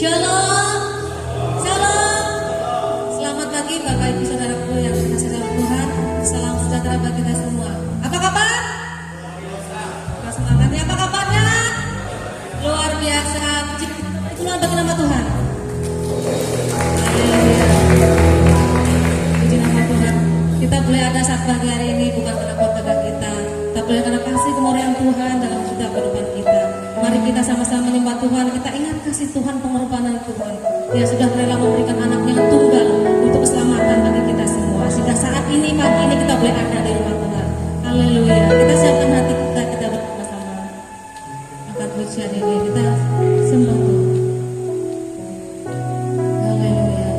Shalom, shalom. Selamat pagi Bapak Ibu Saudaraku yang dikasihi dalam Tuhan. Salam sejahtera bagi kita semua. Apa kabar? Semangatnya apa kabarnya? Luar biasa. Puji Tuhan bagi nama Tuhan. Puji nama Tuhan. Kita boleh ada saat pagi hari ini bukan karena kuasa kita, tapi karena kasih kemurahan Tuhan dalam setiap kehidupan kita. Mari kita sama-sama menyembah Tuhan. Kita ingat kasih Tuhan, pengorbanan Tuhan. Dia sudah rela memberikan anaknya yang tunggal untuk keselamatan bagi kita semua. Sehingga saat ini, pagi ini kita boleh ada di rumah Tuhan. Haleluya. Kita siapkan hati kita bersama-sama. Angkat pujian ini, kita sembah Tuhan. Haleluya.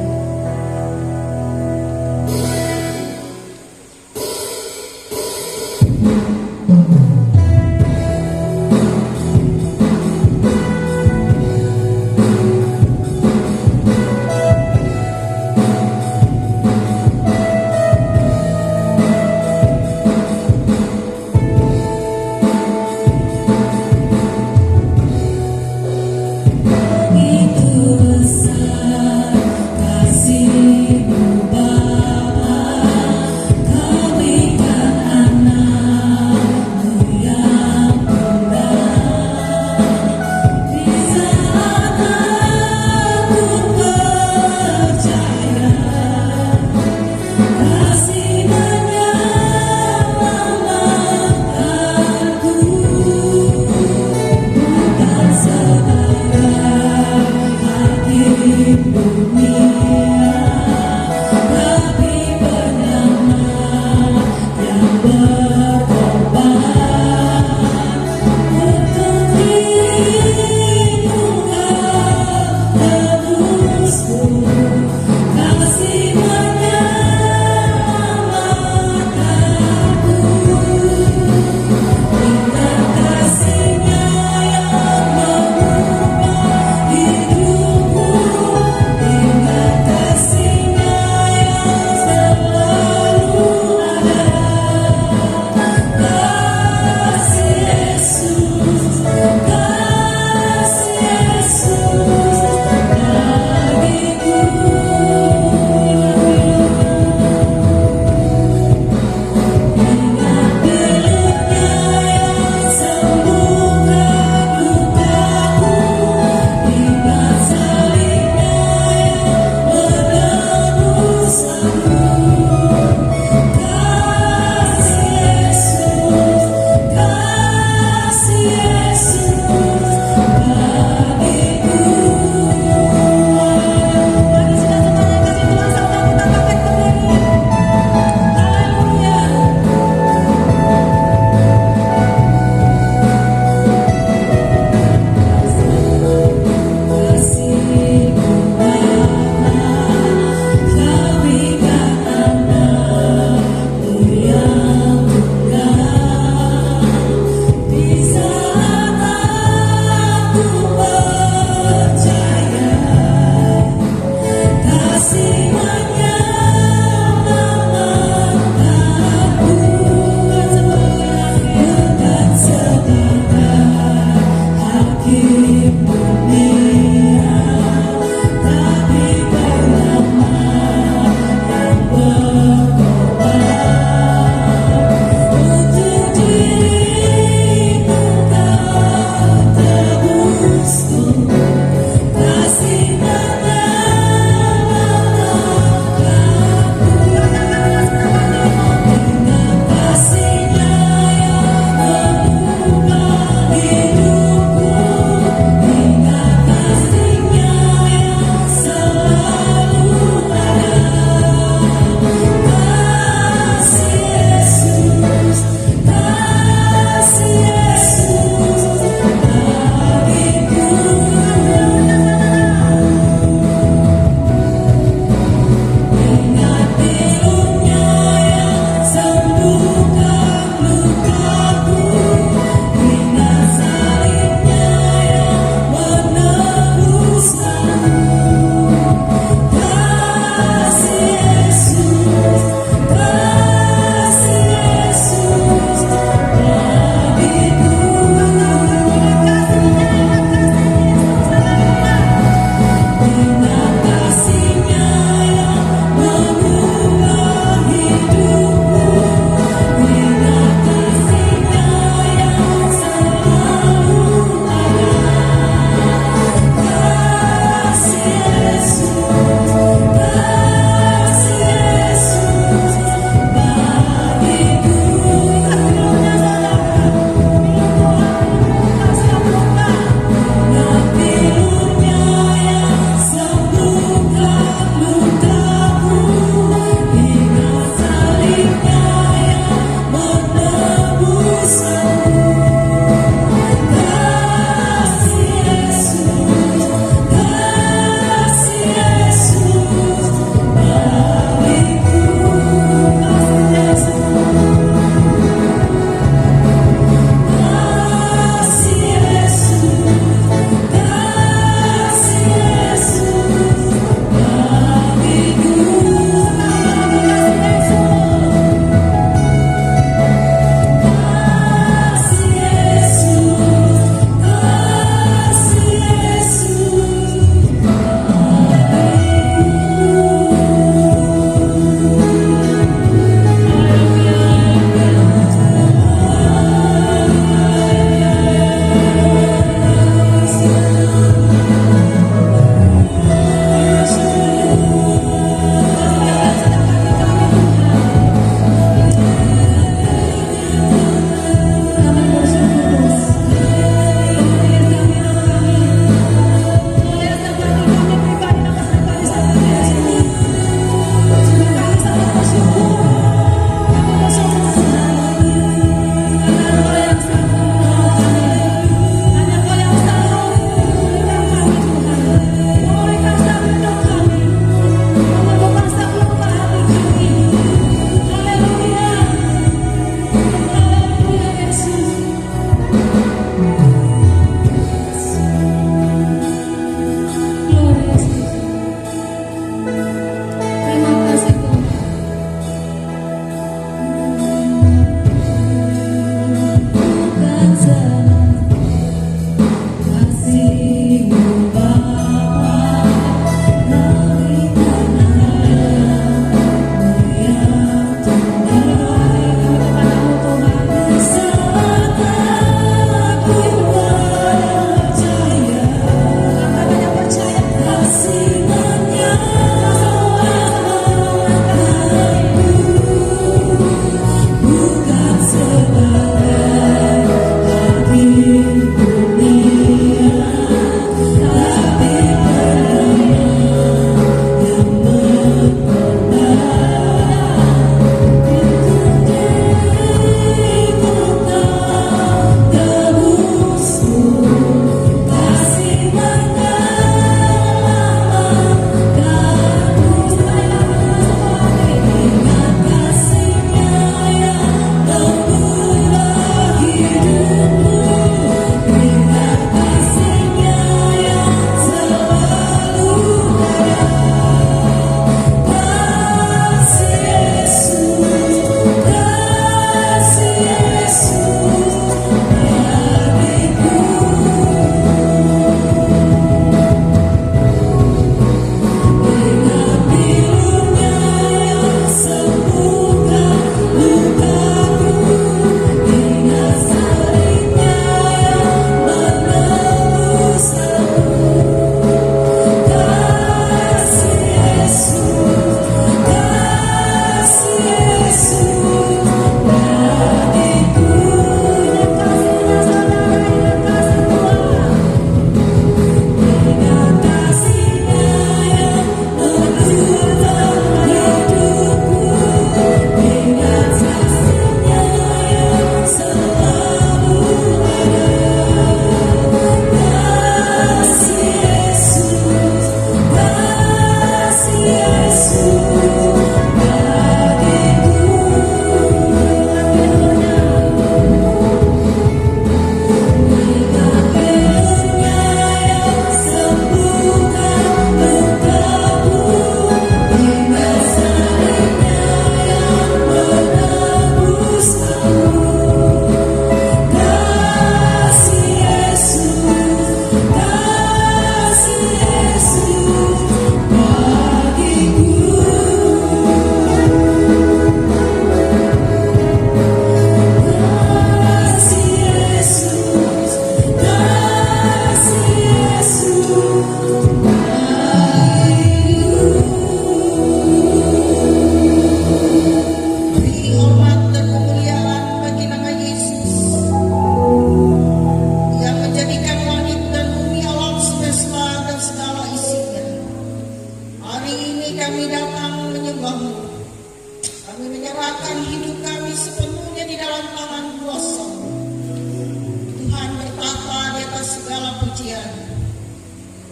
pujian.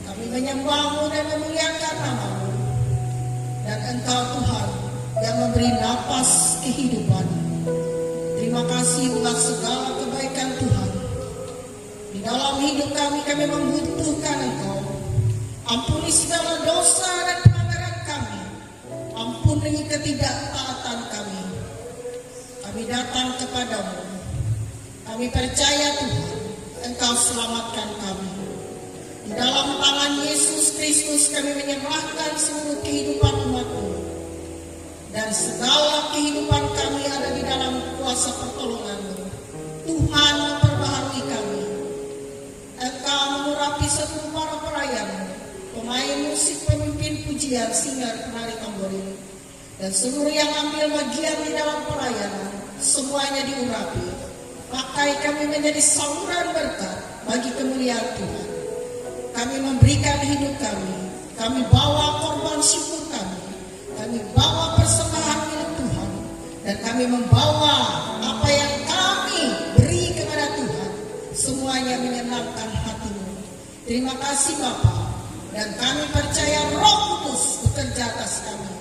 Kami menyembah-Mu dan memuliakan nama-Mu. Dan Engkau Tuhan yang memberi napas kehidupan. Terima kasih buat segala kebaikan Tuhan. Di dalam hidup kami membutuhkan Engkau. Ampuni segala dosa dan pelanggaran kami. Ampuni ketidaktaatan kami. Kami datang kepadamu. Kami percaya Tuhan, Engkau selamatkan kami. Di dalam tangan Yesus Kristus kami menyerahkan seluruh kehidupan umat-Mu. Dan segala kehidupan kami ada di dalam kuasa pertolongan-Mu. Tuhan memperbaharui kami. Engkau mengurapi seluruh para pelayan, pemain musik, pemimpin pujian, singer, penari tamborin, dan seluruh yang ambil bagian di dalam pelayanan, semuanya diurapi. Pakai kami menjadi saluran berkat bagi kemuliaan Tuhan. Kami memberikan hidup kami bawa korban syukur kami bawa persembahan milik Tuhan, dan kami membawa apa yang kami beri kepada Tuhan, semuanya menyenangkan hati-Mu. Terima kasih Bapa, dan kami percaya Roh Kudus bekerja atas kami,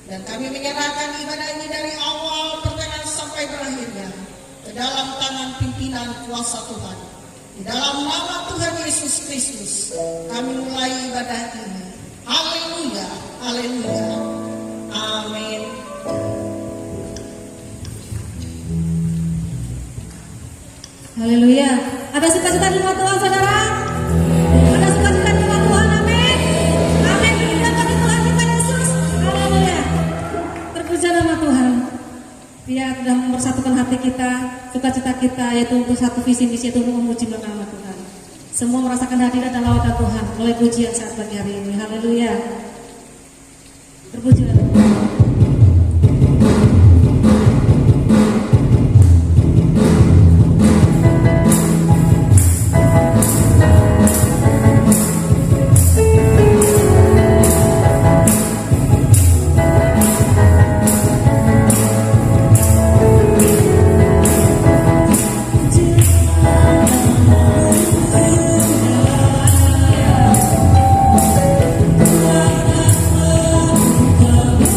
dan kami menyerahkan ibadah ini dari awal pertengahan sampai berakhirnya ke dalam tangan pimpinan kuasa Tuhan. Di dalam nama Tuhan Yesus Kristus kami mulai ibadah ini. Haleluya, haleluya, amin. Haleluya. Ada sukacita di rumah Tuhan, saudara? Ada sukacita di rumah Tuhan, amin. Amin. Pujian bagi Tuhan kita Yesus. Haleluya. Terpuji nama Tuhan. Dia sudah mempersatukan hati kita, sukacita kita, yaitu untuk satu visi misi, yaitu untuk memuji nama Tuhan. Semua merasakan hadirat dan lawatan Tuhan oleh pujian saat pagi hari ini. Haleluya. Terpuji nama Tuhan. Kami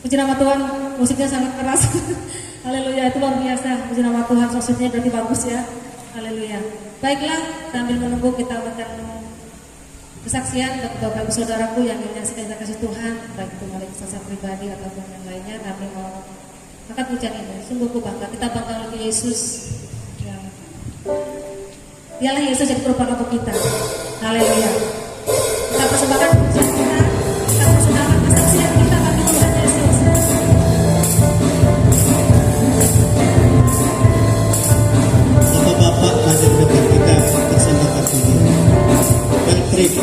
Puji nama Tuhan, musiknya sangat keras. Haleluya, itu luar biasa. Puji nama Tuhan, sosoknya berarti bagus ya. Haleluya. Baiklah, sambil menunggu kita akan kesaksian untuk Bapak Ibu Saudaraku yang menyaksikan kasih Tuhan, baik itu melalui kesaksian pribadi ataupun yang lainnya. Kami mau angkat pujian ini. Sungguh ku bangga, kita bangga oleh Yesus. Dialah Yesus jadi perubahan untuk kita. Haleluya. Kita persembahkan pujian kita persembahkan kesaksian kita bagi Tuhan Yesus. Bapak-bapak hadir dekat kita persembahkan pujian. Patrick.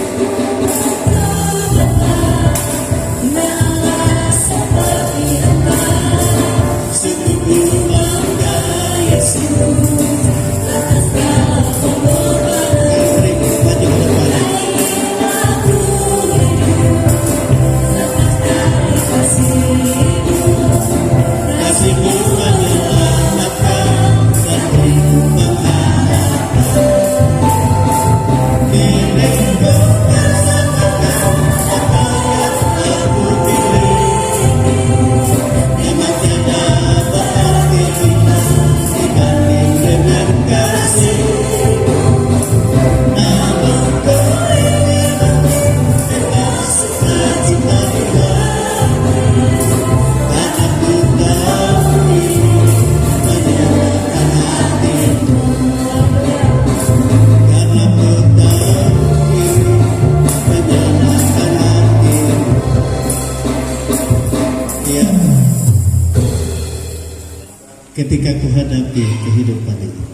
Ketika ku hadapi kehidupan ini,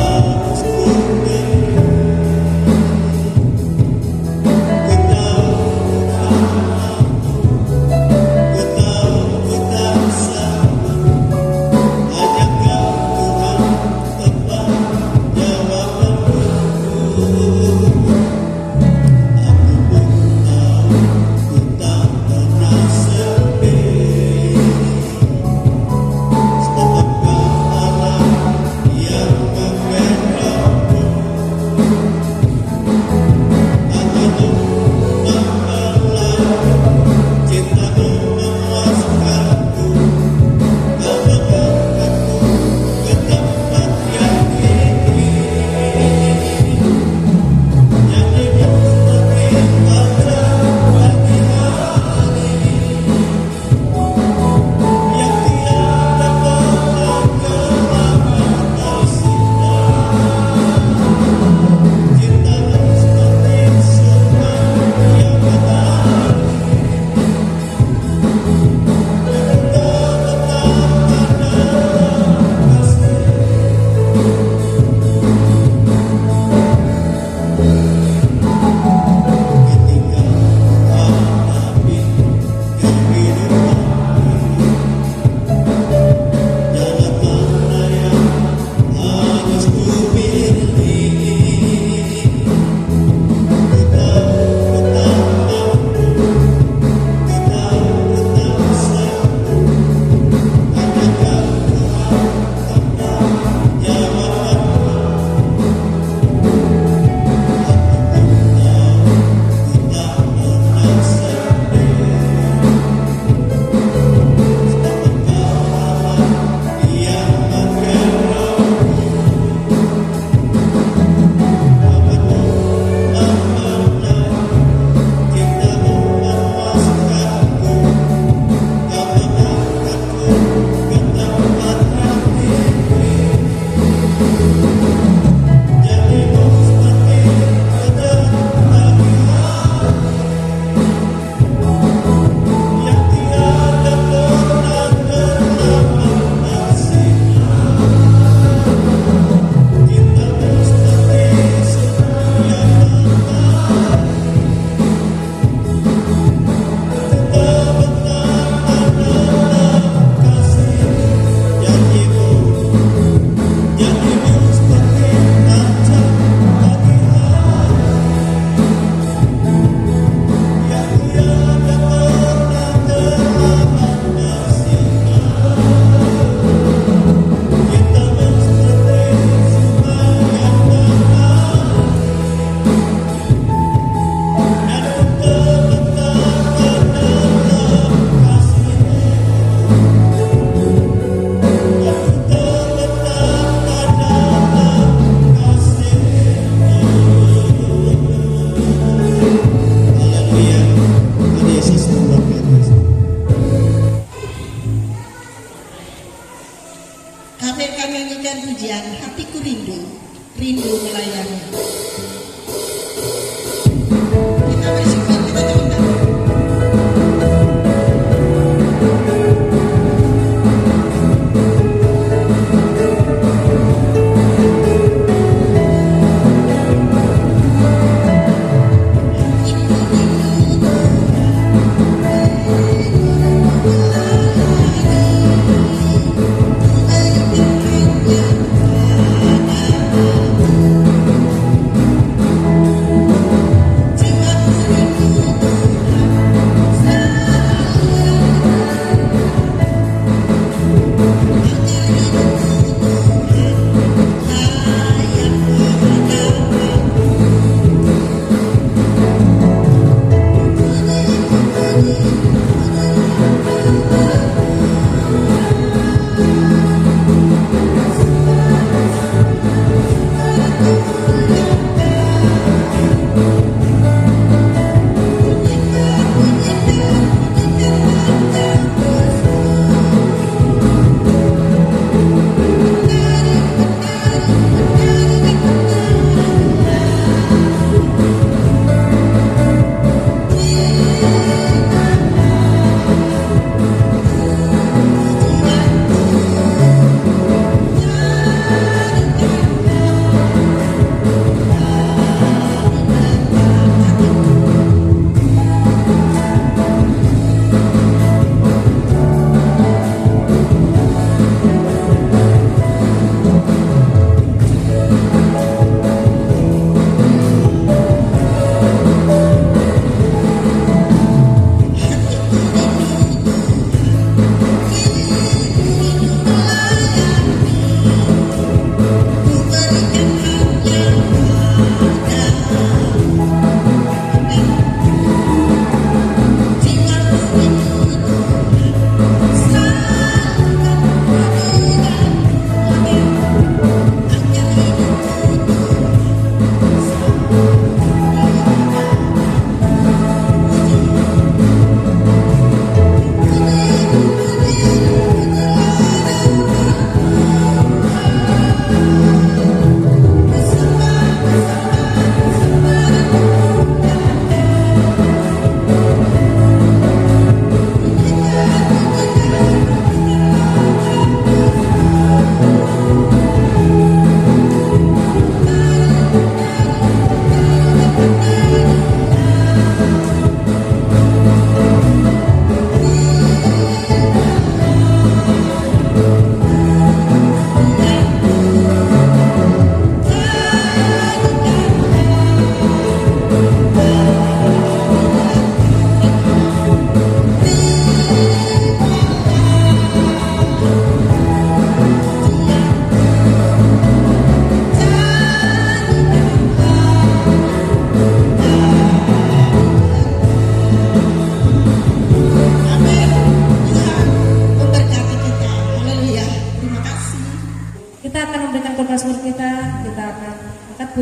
harus ku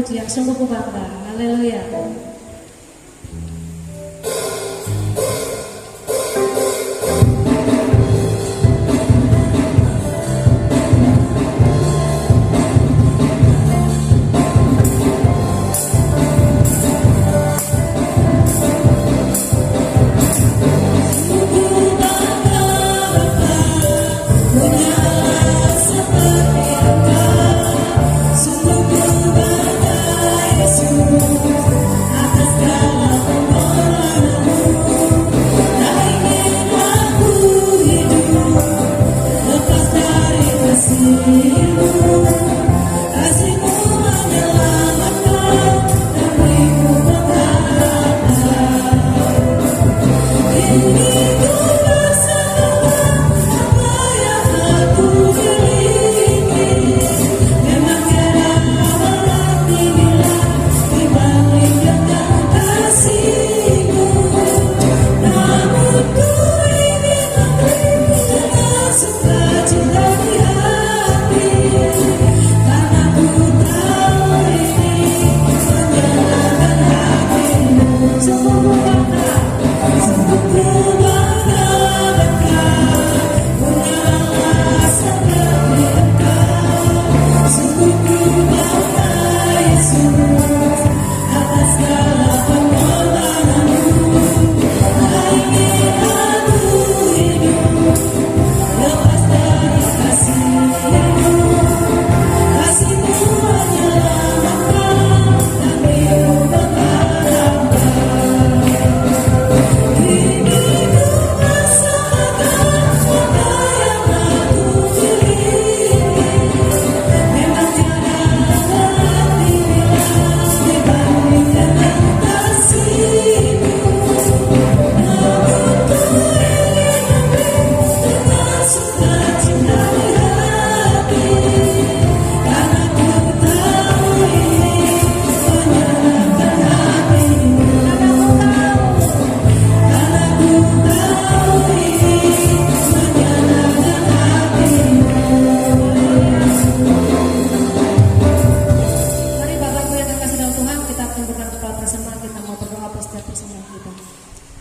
pujian, sungguh ku bangga. Haleluya.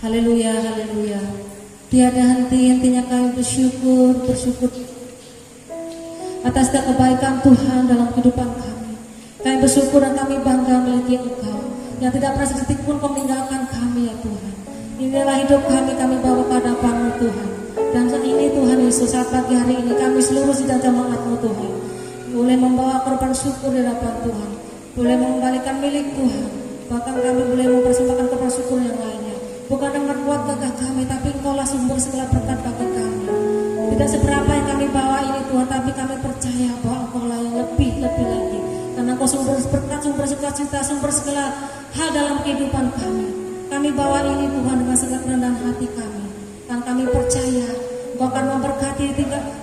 Haleluya, haleluya. Tiada henti-hentinya kami bersyukur atas kebaikan Tuhan dalam kehidupan kami. Kami bersyukur dan kami bangga memiliki Engkau yang tidak pernah sedetik pun Kau meninggalkan kami ya Tuhan. Inilah hidup kami bawa ke hadapan-Mu Tuhan. Dan saat ini Tuhan Yesus, saat pagi hari ini kami seluruh sidang jemaat-Mu Tuhan boleh membawa korban syukur di hadapan Tuhan, boleh mengembalikan milik Tuhan. Bahkan kami boleh mempersembahkan korban syukur yang lainnya. Bukan dengan kuat gagah kami, tapi Engkaulah sumber segala berkat bagi kami. Tidak seberapa yang kami bawa ini Tuhan, tapi kami percaya bahwa Engkaulah yang lebih lagi. Karena Engkau sumber berkat, sumber sukacita, sumber segala hal dalam kehidupan kami. Kami bawa ini Tuhan dengan segala kerendahan hati kami. Dan kami percaya Engkau akan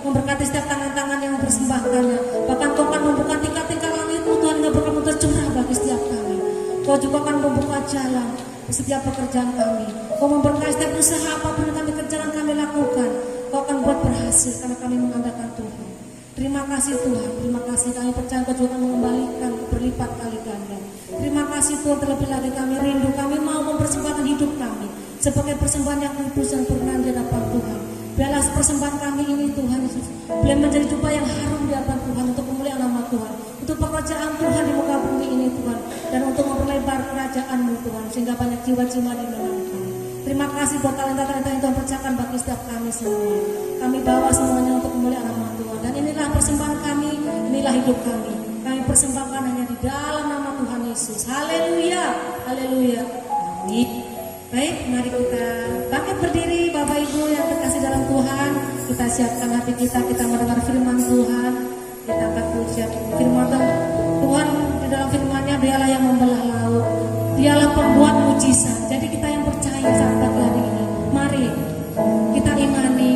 memberkati setiap tangan-tangan yang mempersembahkannya. Bahkan Engkau akan membuka tingkat-tingkat langit-Mu Tuhan, yang berkat tercurah bagi setiap kami. Engkau juga akan membuka jalan setiap pekerjaan kami. Kau memberkati setiap usaha apapun yang kami lakukan. Kau akan buat berhasil karena kami mengandalkan Tuhan. Terima kasih Tuhan, terima kasih. Kami percaya Kau juga akan mengembalikan berlipat kali ganda. Terima kasih Tuhan, terlebih lagi kami rindu, kami mau mempersembahkan hidup kami sebagai persembahan yang kudus dan berkenan di hadapan Tuhan. Biarlah persembahan kami ini Tuhan Yesus boleh menjadi jubah yang harum di hadapan Tuhan untuk memuliakan nama Tuhan, untuk pekerjaan Tuhan di muka bumi ini Tuhan, dan untuk memperlebar kerajaan-Mu Tuhan sehingga banyak jiwa-jiwa dimenangkan. Terima kasih buat talenta-talenta yang Tuhan percayakan bagi setiap kami semua. Kami bawa semuanya untuk memuliakan nama Tuhan. Dan inilah persembahan kami, inilah hidup kami. Kami persembahkan hanya di dalam nama Tuhan Yesus. Haleluya, haleluya, amin. Baik, mari kita bangkit berdiri Bapak Ibu yang terkasih dalam Tuhan. Kita siapkan hati kita mendengar firman Tuhan. Kita akan berucap firman Tuhan. Di dalam firman-Nya Dialah yang membelah laut, Dialah pembuat mujizat. Jadi kita yang percaya saat pagi hari ini, mari kita imani,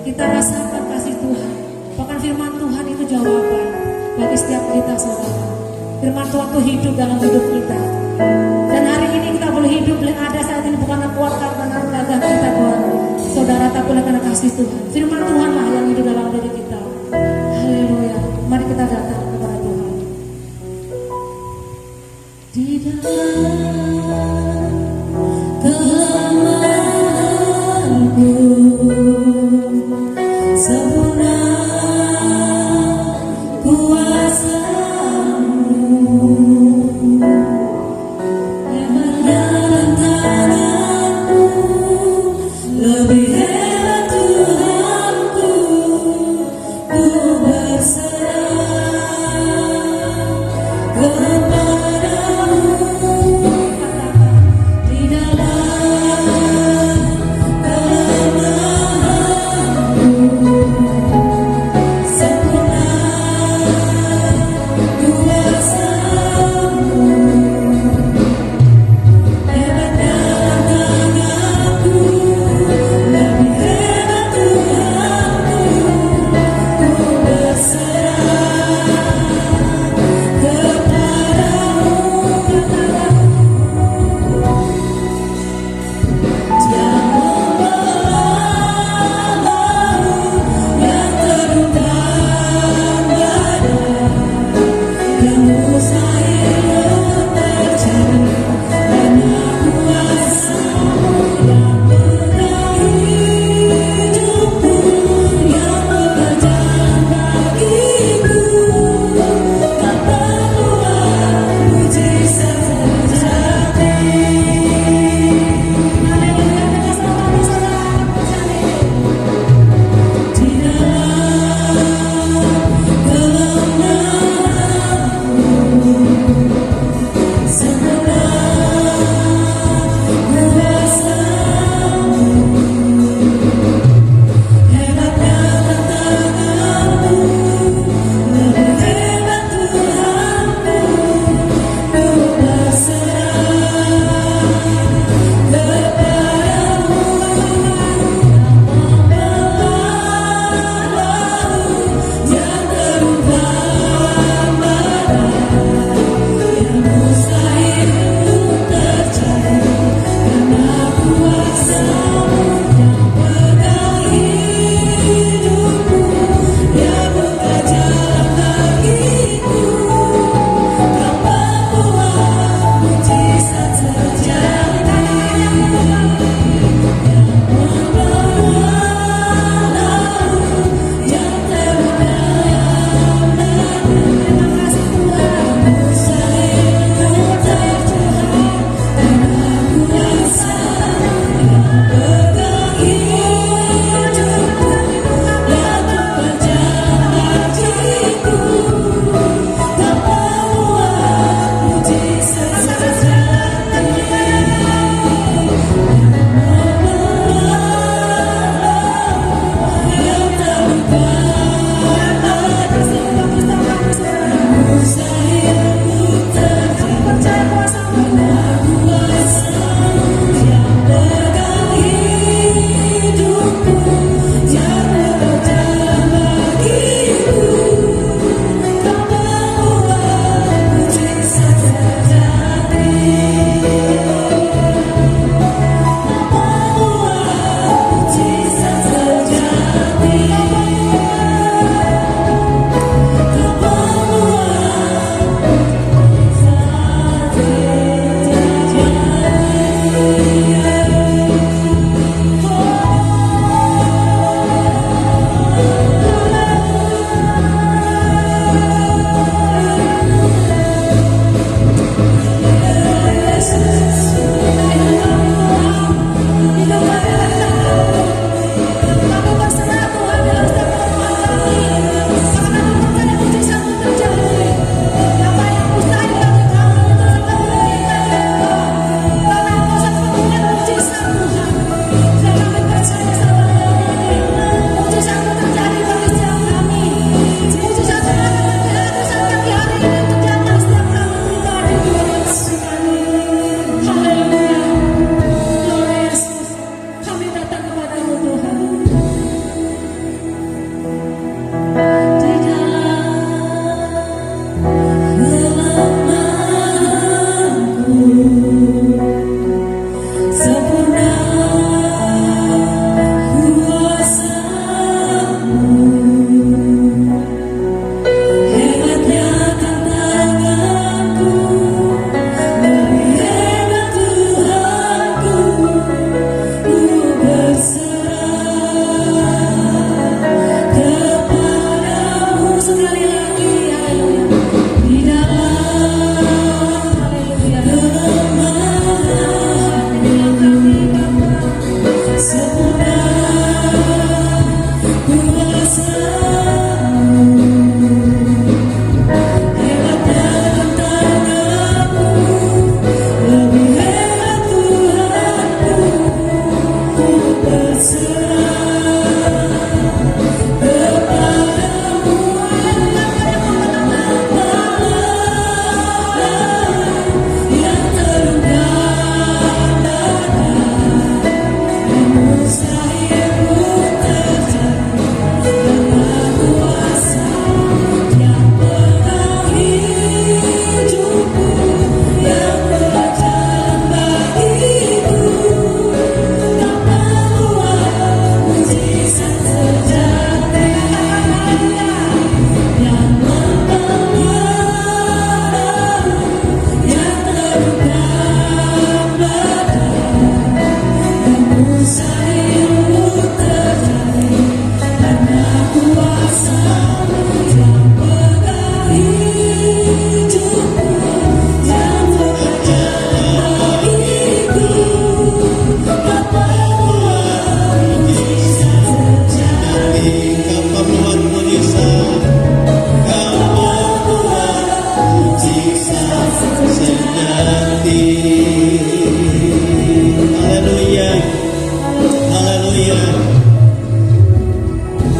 kita rasakan kasih Tuhan. Bahkan firman Tuhan itu jawaban bagi setiap kita saudara. Firman Tuhan itu hidup dalam hidup kita. Dan hari ini kita boleh hidup, boleh ada saat ini bukan kuat karena gagah kita Tuhan, saudara, tapi oleh karena kasih Tuhan. Firman Tuhanlah yang hidup dalam diri kita. Haleluya. Mari kita datang kepada Tuhan.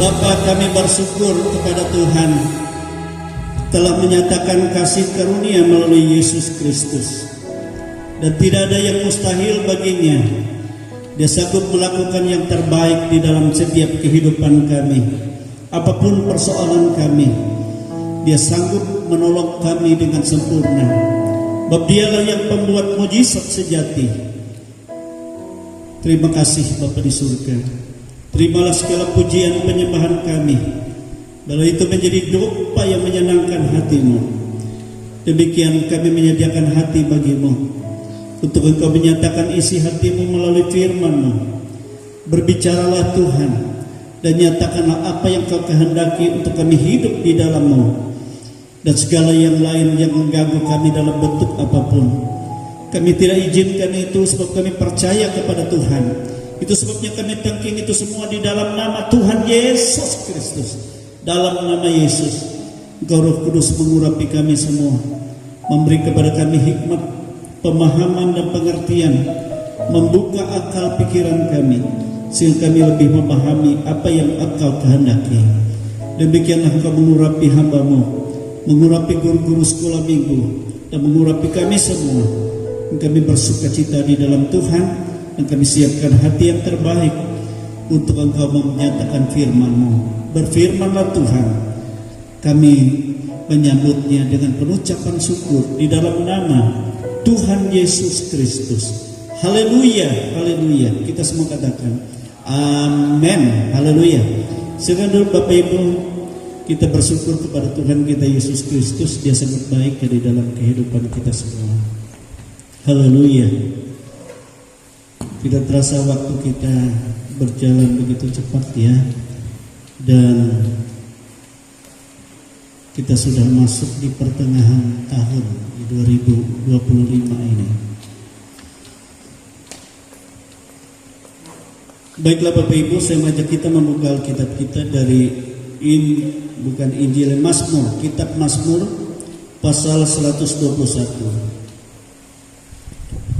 Bapa, kami bersyukur kepada Tuhan telah menyatakan kasih karunia melalui Yesus Kristus, dan tidak ada yang mustahil baginya. Dia sanggup melakukan yang terbaik di dalam setiap kehidupan kami. Apapun persoalan kami, Dia sanggup menolong kami dengan sempurna. Sebab Dialah yang pembuat mujizat sejati. Terima kasih Bapa di surga. Terimalah segala pujian penyembahan kami, kalau itu menjadi doa yang menyenangkan hati-Mu. Demikian kami menyediakan hati bagi-Mu, untuk Engkau menyatakan isi hati-Mu melalui firman-Mu. Berbicaralah Tuhan, dan nyatakanlah apa yang Kau kehendaki untuk kami hidup di dalam-Mu, dan segala yang lain yang mengganggu kami dalam bentuk apapun, kami tidak izinkan itu, sebab kami percaya kepada Tuhan. Itu sebabnya kami thanking itu semua di dalam nama Tuhan Yesus Kristus. Dalam nama Yesus, Engkau Roh Kudus mengurapi kami semua, memberi kepada kami hikmat, pemahaman dan pengertian, membuka akal pikiran kami, sehingga kami lebih memahami apa yang Engkau kehendaki. Demikianlah Engkau mengurapi hamba-Mu, mengurapi guru-guru sekolah minggu, dan mengurapi kami semua. Kami bersuka cita di dalam Tuhan, dan kami siapkan hati yang terbaik untuk Engkau menyatakan firman-Mu. Berfirmanlah Tuhan, kami menyambutnya dengan pengucapan syukur di dalam nama Tuhan Yesus Kristus. Haleluya, haleluya. Kita semua katakan amin, haleluya. Silakan dulu Bapak Ibu, kita bersyukur kepada Tuhan kita Yesus Kristus. Dia sangat baik di dalam kehidupan kita semua. Haleluya. Tidak terasa waktu kita berjalan begitu cepat ya, dan kita sudah masuk di pertengahan tahun 2025 ini. Baiklah Bapak Ibu, saya mengajak kita membuka Alkitab kita dari bukan Injil, Mazmur, kitab Mazmur pasal 121.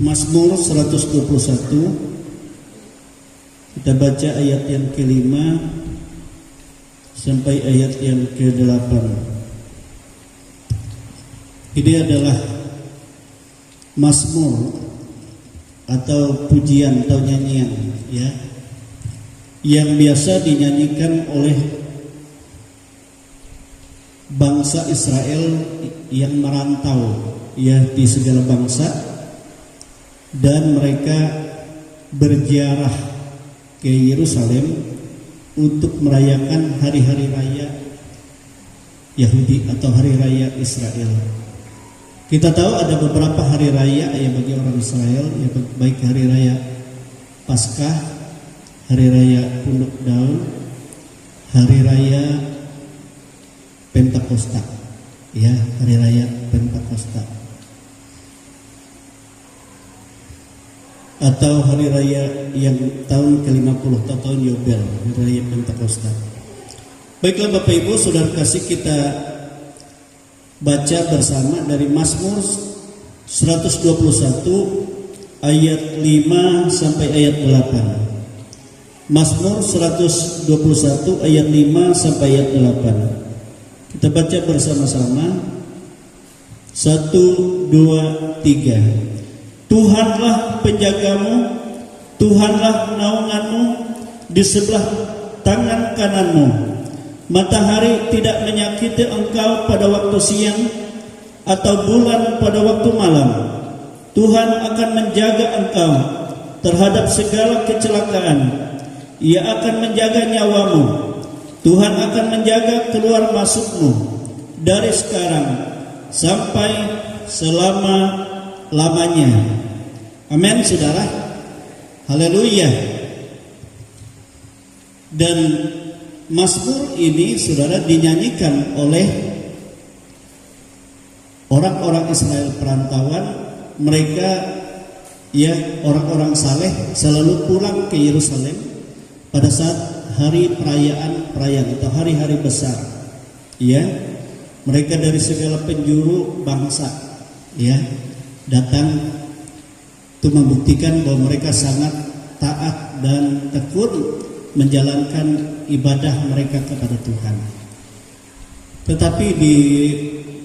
Mazmur 121, kita baca ayat yang ke-5 sampai ayat yang ke-8. Ini adalah Mazmur atau pujian atau nyanyian ya, yang biasa dinyanyikan oleh bangsa Israel yang merantau ya di segala bangsa, dan mereka berziarah ke Yerusalem untuk merayakan hari-hari raya Yahudi atau hari raya Israel. Kita tahu ada beberapa hari raya ya bagi orang Israel, ya baik hari raya Paskah, hari raya Punduk Daun, hari raya Pentakosta, ya hari raya Pentakosta, atau hari raya yang tahun ke-50 atau tahun Yobel, hari raya Pentakosta. Baiklah Bapak Ibu, saudara kasih, kita baca bersama dari Mazmur 121 ayat 5 sampai ayat 8. Mazmur 121 ayat 5 sampai ayat 8. Kita baca bersama-sama. 1, 2, 3. Tuhanlah penjagamu, Tuhanlah naunganmu di sebelah tangan kananmu. Matahari tidak menyakiti engkau pada waktu siang, atau bulan pada waktu malam. Tuhan akan menjaga engkau terhadap segala kecelakaan. Ia akan menjaga nyawamu. Tuhan akan menjaga keluar masukmu dari sekarang sampai selama-lamanya. Amin, saudara. Haleluya. Dan Mazmur ini, saudara, dinyanyikan oleh orang-orang Israel perantauan. Mereka, ya, orang-orang saleh selalu pulang ke Yerusalem pada saat hari perayaan atau hari-hari besar. Ya, mereka dari segala penjuru bangsa, ya, datang untuk membuktikan bahwa mereka sangat taat dan tekun menjalankan ibadah mereka kepada Tuhan. Tetapi di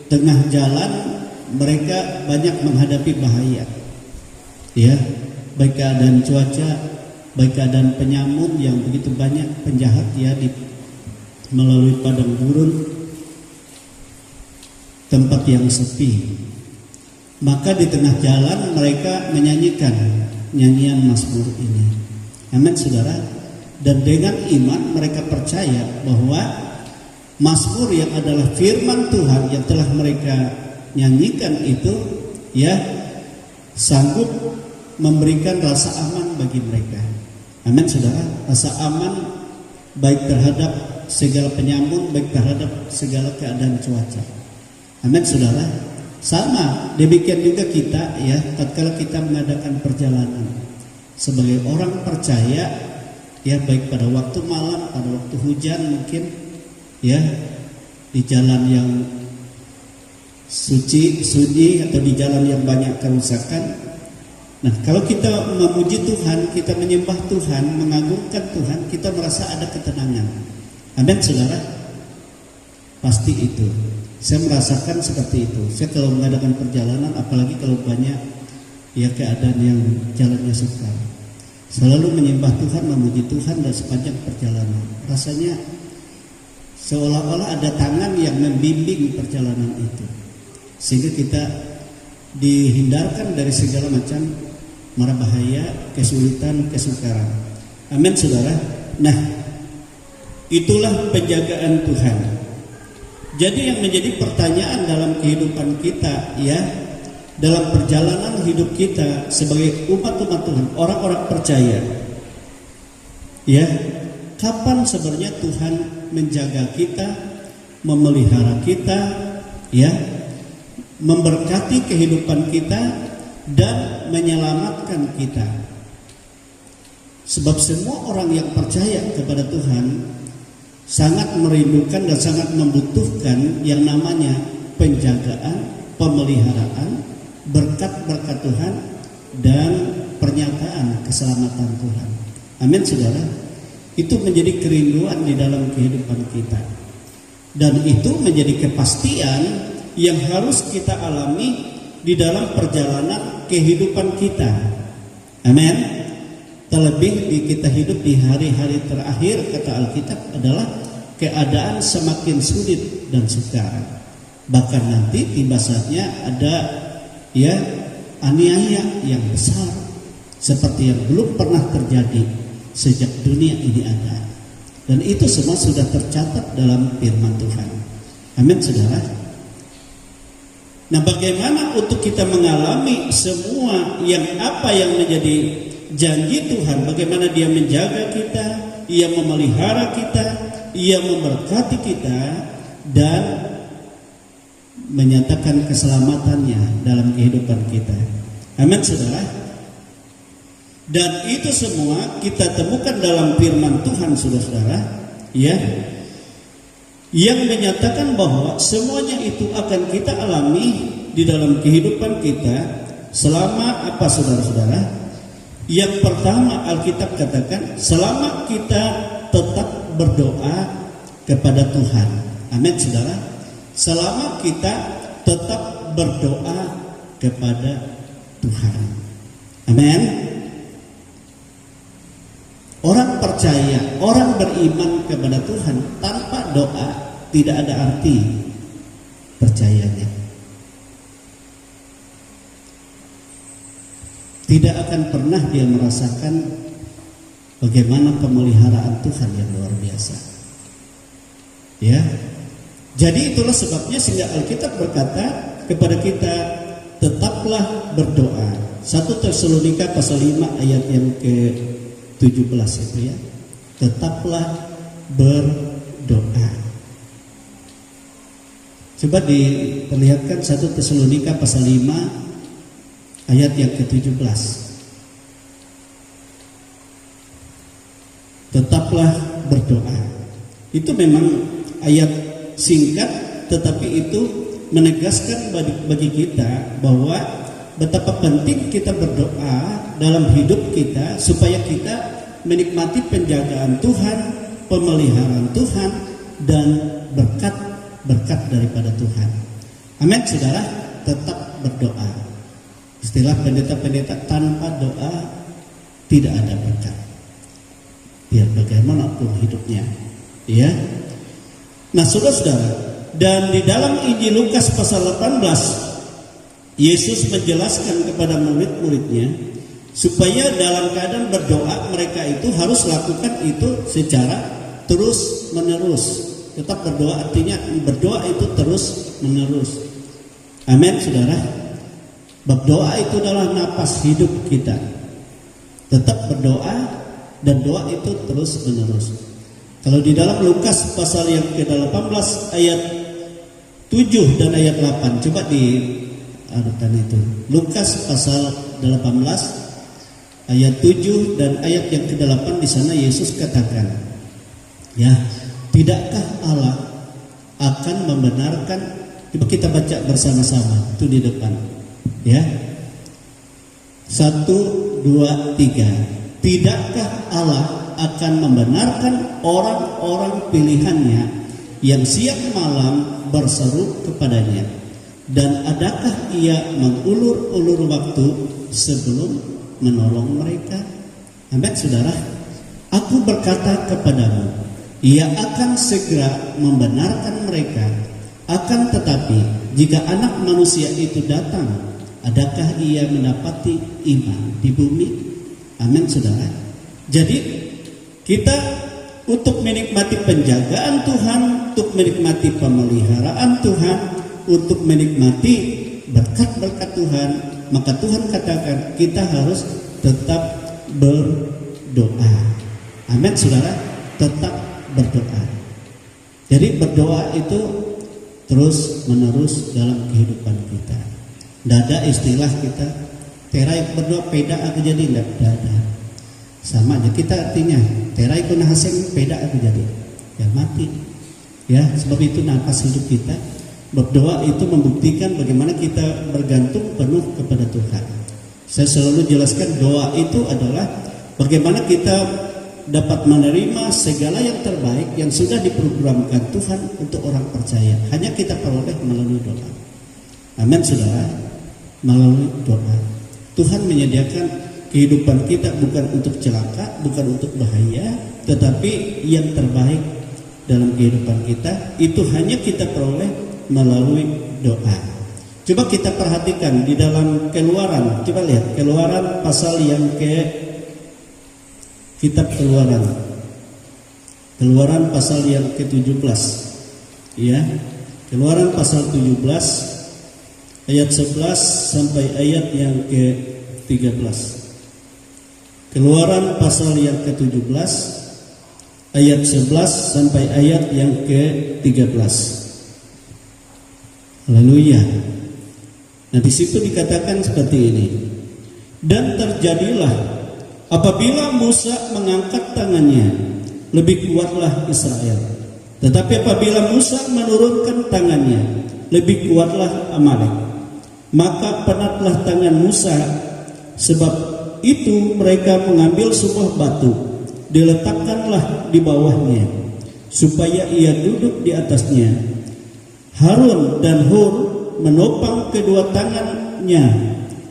tengah jalan mereka banyak menghadapi bahaya, ya, baik keadaan cuaca, baik keadaan penyamun yang begitu banyak penjahat, ya, melalui padang gurun, tempat yang sepi. Maka di tengah jalan mereka menyanyikan nyanyian Mazmur ini. Amin, saudara. Dan dengan iman mereka percaya bahwa Mazmur yang adalah firman Tuhan yang telah mereka nyanyikan itu, ya, sanggup memberikan rasa aman bagi mereka. Amin, saudara. Rasa aman baik terhadap segala penyamun, baik terhadap segala keadaan cuaca. Amin, saudara. Sama demikian juga kita, ya, tatkala kita mengadakan perjalanan sebagai orang percaya, ya, baik pada waktu malam, pada waktu hujan mungkin, ya, di jalan yang sunyi atau di jalan yang banyak kerusakan. Nah, kalau kita memuji Tuhan, kita menyembah Tuhan, mengagungkan Tuhan, kita merasa ada ketenangan. Amin, saudara. Pasti itu. Saya merasakan seperti itu. Saya kalau mengadakan perjalanan, apalagi kalau banyak, ya, keadaan yang jalannya sukar, selalu menyembah Tuhan, memuji Tuhan dan sepanjang perjalanan. Rasanya seolah-olah ada tangan yang membimbing perjalanan itu, sehingga kita dihindarkan dari segala macam mara bahaya, kesulitan, kesukaran. Amin, saudara. Nah, itulah penjagaan Tuhan. Jadi yang menjadi pertanyaan dalam kehidupan kita, ya, dalam perjalanan hidup kita sebagai umat-umat Tuhan, orang-orang percaya, ya, kapan sebenarnya Tuhan menjaga kita, memelihara kita, ya, memberkati kehidupan kita dan menyelamatkan kita. Sebab semua orang yang percaya kepada Tuhan sangat merindukan dan sangat membutuhkan yang namanya penjagaan, pemeliharaan, berkat-berkat Tuhan dan pernyataan keselamatan Tuhan. Amin, saudara. Itu menjadi kerinduan di dalam kehidupan kita, dan itu menjadi kepastian yang harus kita alami di dalam perjalanan kehidupan kita. Amin. Terlebih di kita hidup di hari-hari terakhir, kata Alkitab, adalah keadaan semakin sulit dan sukar. Bahkan nanti tiba saatnya ada, ya, aniaya yang besar seperti yang belum pernah terjadi sejak dunia ini ada. Dan itu semua sudah tercatat dalam firman Tuhan. Amin, saudara. Nah, bagaimana untuk kita mengalami semua yang menjadi janji Tuhan, bagaimana Dia menjaga kita, Ia memelihara kita, Ia memberkati kita dan menyatakan keselamatannya dalam kehidupan kita. Amin, saudara. Dan itu semua kita temukan dalam firman Tuhan, saudara-saudara, ya, yang menyatakan bahwa semuanya itu akan kita alami di dalam kehidupan kita selama apa, saudara-saudara? Yang pertama, Alkitab katakan selama kita tetap berdoa kepada Tuhan. Amin, saudara. Selama kita tetap berdoa kepada Tuhan. Amin. Orang percaya, orang beriman kepada Tuhan tanpa doa tidak ada arti percayanya. Tidak akan pernah dia merasakan bagaimana pemeliharaan Tuhan yang luar biasa. Ya. Jadi itulah sebabnya sehingga Alkitab berkata kepada kita, tetaplah berdoa. 1 Tesalonika pasal 5 ayat yang ke-17 itu, ya. Tetaplah berdoa. Coba diperlihatkan 1 Tesalonika pasal 5 ayat yang ke-17. Tetaplah berdoa. Itu memang ayat singkat, tetapi itu menegaskan bagi kita bahwa betapa penting kita berdoa dalam hidup kita supaya kita menikmati penjagaan Tuhan, pemeliharaan Tuhan, dan berkat-berkat daripada Tuhan. Amin, saudara. Tetap berdoa. Istilah pendeta-pendeta, tanpa doa tidak ada berkat. Biar bagaimanapun hidupnya, ya. Nah, saudara-saudara, dan di dalam Injil Lukas pasal 18, Yesus menjelaskan kepada murid-muridnya supaya dalam keadaan berdoa mereka itu harus lakukan itu secara terus menerus. Tetap berdoa artinya berdoa itu terus menerus. Amin, saudara. Berdoa itu adalah napas hidup kita. Tetap berdoa, dan doa itu terus menerus. Kalau di dalam Lukas pasal yang ke-18 ayat 7 dan ayat 8, coba diarahkan itu. Lukas pasal 18 ayat 7 dan ayat yang ke-8, di sana Yesus katakan, ya, tidakkah Allah akan membenarkan? Coba kita baca bersama-sama itu di depan, ya. 1, 2, 3. Tidakkah Allah akan membenarkan orang-orang pilihannya yang siang malam berseru kepadanya, dan adakah ia mengulur-ulur waktu sebelum menolong mereka? Amin, saudara. Aku berkata kepadamu, ia akan segera membenarkan mereka. Akan tetapi jika anak manusia itu datang, adakah ia mendapati iman di bumi? Amin, saudara. Jadi kita untuk menikmati penjagaan Tuhan, untuk menikmati pemeliharaan Tuhan, untuk menikmati berkat-berkat Tuhan, maka Tuhan katakan kita harus tetap berdoa. Amin, saudara. Tetap berdoa. Jadi berdoa itu terus menerus dalam kehidupan kita. Tidak ada istilah kita terai berdoa peda aku jadi, tidak ada. Sama aja kita artinya terai kuna haseng peda aku jadi, ya mati. Ya, sebab itu nafas hidup kita. Berdoa itu membuktikan bagaimana kita bergantung penuh kepada Tuhan. Saya selalu jelaskan doa itu adalah bagaimana kita dapat menerima segala yang terbaik yang sudah diprogramkan Tuhan untuk orang percaya. Hanya kita peroleh melalui doa. Amin, saudara. Melalui doa Tuhan menyediakan kehidupan kita bukan untuk celaka, bukan untuk bahaya, tetapi yang terbaik dalam kehidupan kita itu hanya kita peroleh melalui doa. Coba kita perhatikan di dalam Keluaran. Coba lihat Keluaran pasal yang kitab Keluaran pasal yang ke-17. Ya. Keluaran pasal 17 ayat 11 sampai ayat yang ke-13. Keluaran pasal yang ke-17 ayat 11 sampai ayat yang ke-13. Haleluya. Nah, di situ dikatakan seperti ini. Dan terjadilah apabila Musa mengangkat tangannya, lebih kuatlah Israel. Tetapi apabila Musa menurunkan tangannya, lebih kuatlah Amalek. Maka penatlah tangan Musa, sebab itu mereka mengambil sebuah batu, diletakkanlah di bawahnya, supaya ia duduk di atasnya. Harun dan Hur menopang kedua tangannya,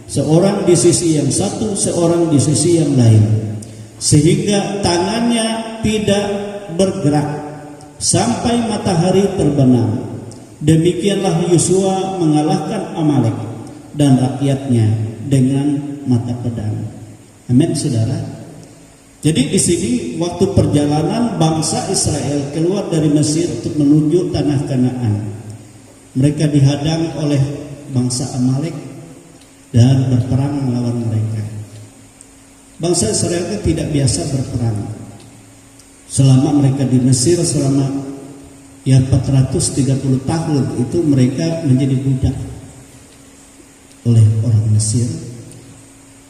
seorang di sisi yang satu, seorang di sisi yang lain, sehingga tangannya tidak bergerak sampai matahari terbenam. Demikianlah Yosua mengalahkan Amalek dan rakyatnya dengan mata pedang. Amin, saudara. Jadi di sini waktu perjalanan bangsa Israel keluar dari Mesir untuk menuju tanah Kanaan, mereka dihadang oleh bangsa Amalek dan berperang melawan mereka. Bangsa Israel tidak biasa berperang. Selama mereka di Mesir selama 430 tahun itu mereka menjadi budak oleh orang Mesir.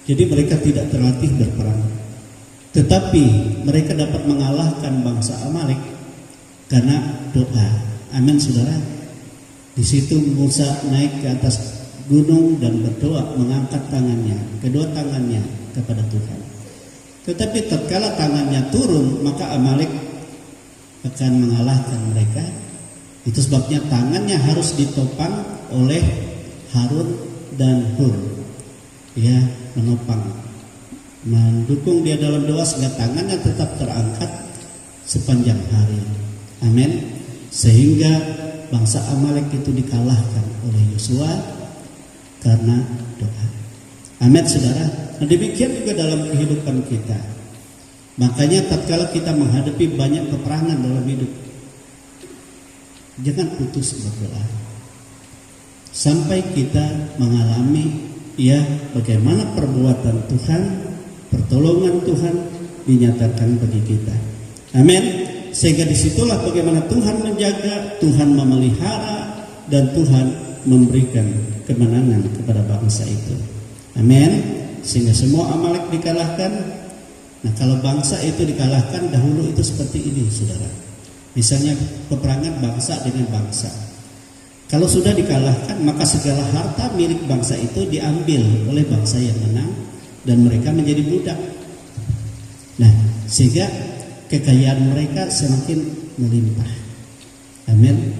Jadi mereka tidak terlatih berperang. Tetapi mereka dapat mengalahkan bangsa Amalek karena doa. Amin, saudara. Di situ Musa naik ke atas gunung dan berdoa, mengangkat tangannya, kedua tangannya kepada Tuhan. Tetapi tatkala tangannya turun, maka Amalek akan mengalahkan mereka. Itu sebabnya tangannya harus ditopang oleh Harun dan Hur, ya, menopang, mendukung dia dalam doa sehingga tangannya tetap terangkat sepanjang hari. Amin. Sehingga bangsa Amalek itu dikalahkan oleh Yosua karena doa. Amin, saudara. Nah, demikian juga dalam kehidupan kita. Makanya tatkala kita menghadapi banyak peperangan dalam hidup, jangan putus berdoa sampai kita mengalami, ya, bagaimana perbuatan Tuhan, pertolongan Tuhan dinyatakan bagi kita. Amin. Sehingga disitulah bagaimana Tuhan menjaga, Tuhan memelihara, dan Tuhan memberikan kemenangan kepada bangsa itu. Amin. Sehingga semua Amalek dikalahkan. Nah, kalau bangsa itu dikalahkan dahulu itu seperti ini, saudara. Misalnya peperangan bangsa dengan bangsa. Kalau sudah dikalahkan, maka segala harta milik bangsa itu diambil oleh bangsa yang menang dan mereka menjadi budak. Nah, sehingga kekayaan mereka semakin melimpah. Amin.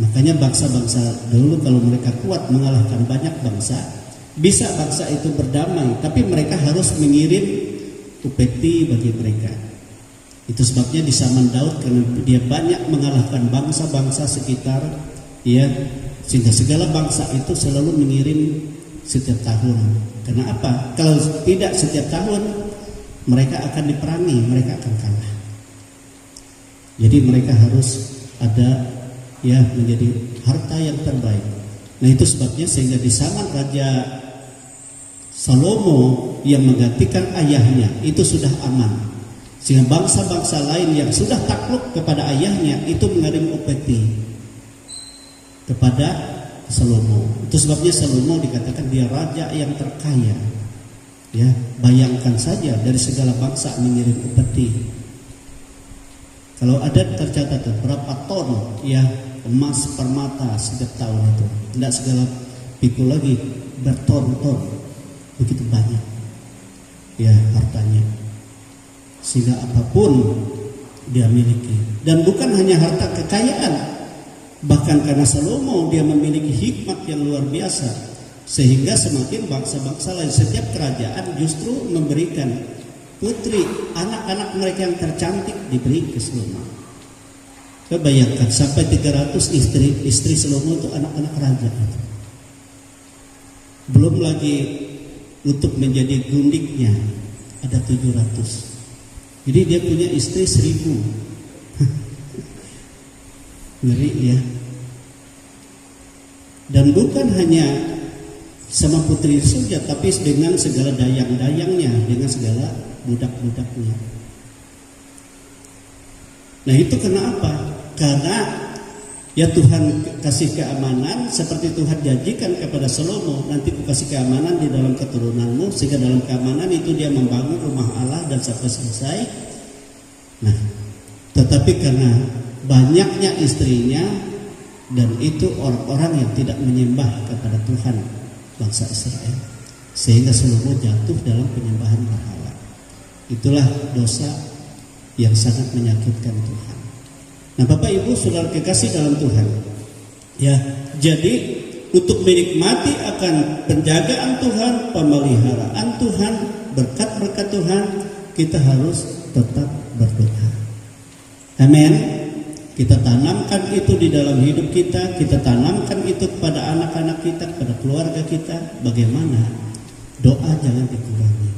Makanya bangsa-bangsa dulu kalau mereka kuat mengalahkan banyak bangsa, bisa bangsa itu berdamai, tapi mereka harus mengirim upeti bagi mereka. Itu sebabnya di zaman Daud, karena dia banyak mengalahkan bangsa-bangsa sekitar, ya, sehingga segala bangsa itu selalu mengirim setiap tahun. Karena apa? Kalau tidak setiap tahun, mereka akan diperangi, mereka akan kalah. Jadi mereka harus ada, ya, menjadi harta yang terbaik. Nah, itu sebabnya sehingga di zaman Raja Salomo yang menggantikan ayahnya itu sudah aman. Sehingga bangsa-bangsa lain yang sudah takluk kepada ayahnya itu mengirim upeti kepada Salomo. Itu sebabnya Salomo dikatakan dia raja yang terkaya. Ya, bayangkan saja dari segala bangsa mengirim upeti. Kalau ada tercatat berapa ton, ya, emas permata setiap tahun itu. Tidak segala pikul lagi, berton-ton, begitu banyak, ya, hartanya. Sehingga apapun dia miliki. Dan bukan hanya harta kekayaan, bahkan karena Salomo dia memiliki hikmat yang luar biasa, sehingga semakin bangsa-bangsa lain, setiap kerajaan justru memberikan putri, anak-anak mereka yang tercantik diberi ke Salomo. Coba bayangkan sampai 300 istri Salomo itu anak-anak raja itu. Belum lagi untuk menjadi gundiknya ada 700. Jadi dia punya istri 1000. Ngeri, ya. Dan bukan hanya sama putri saja, tapi dengan segala dayang-dayangnya, dengan segala budak-budaknya. Nah, itu kenapa? Karena ya Tuhan kasih keamanan seperti Tuhan janjikan kepada Salomo, nanti ku kasih keamanan di dalam keturunanmu, sehingga dalam keamanan itu dia membangun rumah Allah dan sampai selesai. Nah, tetapi karena banyaknya istrinya dan itu orang-orang yang tidak menyembah kepada Tuhan bangsa Israel, sehingga Salomo jatuh dalam penyembahan berhala. Itulah dosa yang sangat menyakitkan Tuhan. Nah, Bapak Ibu Saudara kekasih dalam Tuhan, ya, jadi untuk menikmati akan penjagaan Tuhan, pemeliharaan Tuhan, berkat-berkat Tuhan, kita harus tetap berdoa. Amin. Kita tanamkan itu di dalam hidup kita, kita tanamkan itu kepada anak-anak kita, kepada keluarga kita. Bagaimana? Doa jangan dikurangi.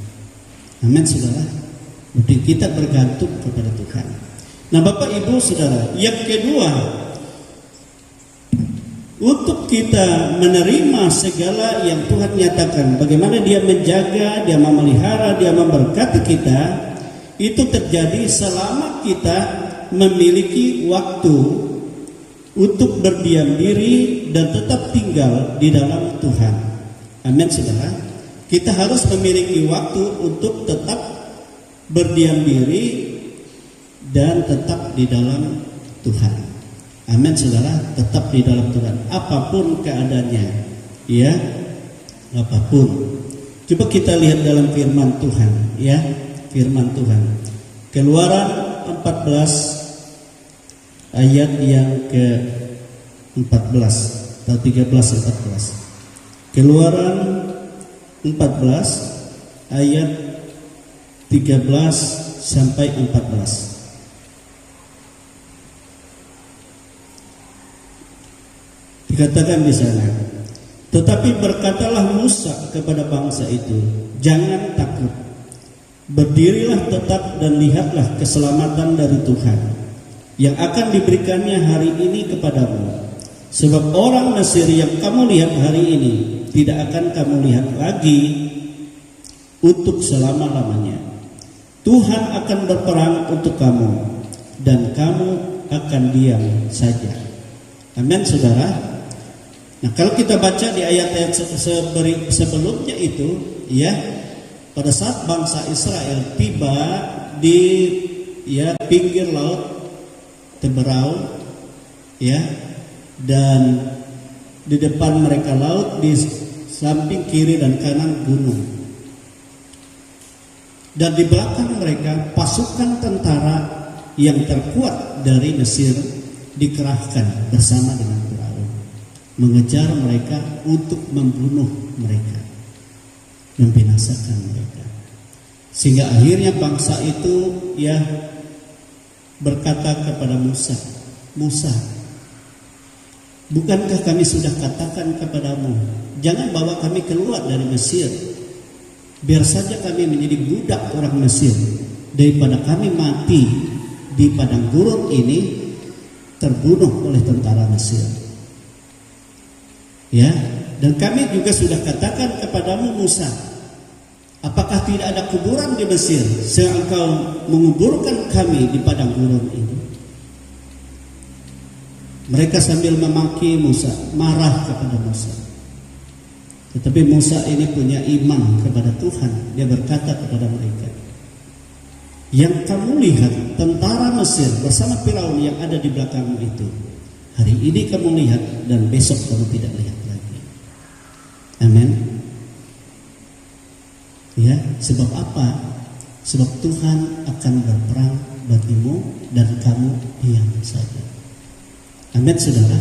Amin, saudara. Jadi kita bergantung kepada Tuhan. Nah, Bapak Ibu Saudara, yang kedua, untuk kita menerima segala yang Tuhan nyatakan, bagaimana Dia menjaga, Dia memelihara, Dia memberkati kita, itu terjadi selama kita memiliki waktu untuk berdiam diri dan tetap tinggal di dalam Tuhan. Amin, saudara. Kita harus memiliki waktu untuk tetap berdiam diri dan tetap di dalam Tuhan. Amin, saudara. Tetap di dalam Tuhan, apapun keadaannya, ya, apapun. Coba kita lihat dalam firman Tuhan, ya. firman Tuhan. Keluaran 14 ayat yang ke-14 atau 13-14. Keluaran 14 ayat 13 sampai 14. Dikatakan di sana, tetapi berkatalah Musa kepada bangsa itu, jangan takut, berdirilah tetap dan lihatlah keselamatan dari Tuhan yang akan diberikannya hari ini kepadamu. Sebab orang Mesir yang kamu lihat hari ini tidak akan kamu lihat lagi untuk selama-lamanya. Tuhan akan berperang untuk kamu dan kamu akan diam saja. Amin, saudara. Nah, kalau kita baca di ayat-ayat sebelumnya itu, ya, pada saat bangsa Israel tiba di pinggir laut Teberau, ya, dan di depan mereka laut, di samping kiri dan kanan gunung, dan di belakang mereka pasukan tentara yang terkuat dari Mesir dikerahkan bersama dengan Firaun mengejar mereka untuk membunuh mereka, membinasakan mereka. Sehingga akhirnya bangsa itu berkata kepada Musa, Musa, bukankah kami sudah katakan kepadamu, jangan bawa kami keluar dari Mesir, biar saja kami menjadi budak orang Mesir daripada kami mati di padang gurun ini terbunuh oleh tentara Mesir. Ya, dan kami juga sudah katakan kepadamu Musa, apakah tidak ada kuburan di Mesir sehingga engkau menguburkan kami di padang gurun ini? Mereka sambil memaki Musa, marah kepada Musa. Tetapi Musa ini punya iman kepada Tuhan. Dia berkata kepada mereka, yang kamu lihat tentara Mesir bersama Firaun yang ada di belakangmu itu, hari ini kamu lihat dan besok kamu tidak lihat lagi. Amin. Ya, sebab apa? Sebab Tuhan akan berperang bagimu dan kamu diam saja. Amin, saudara.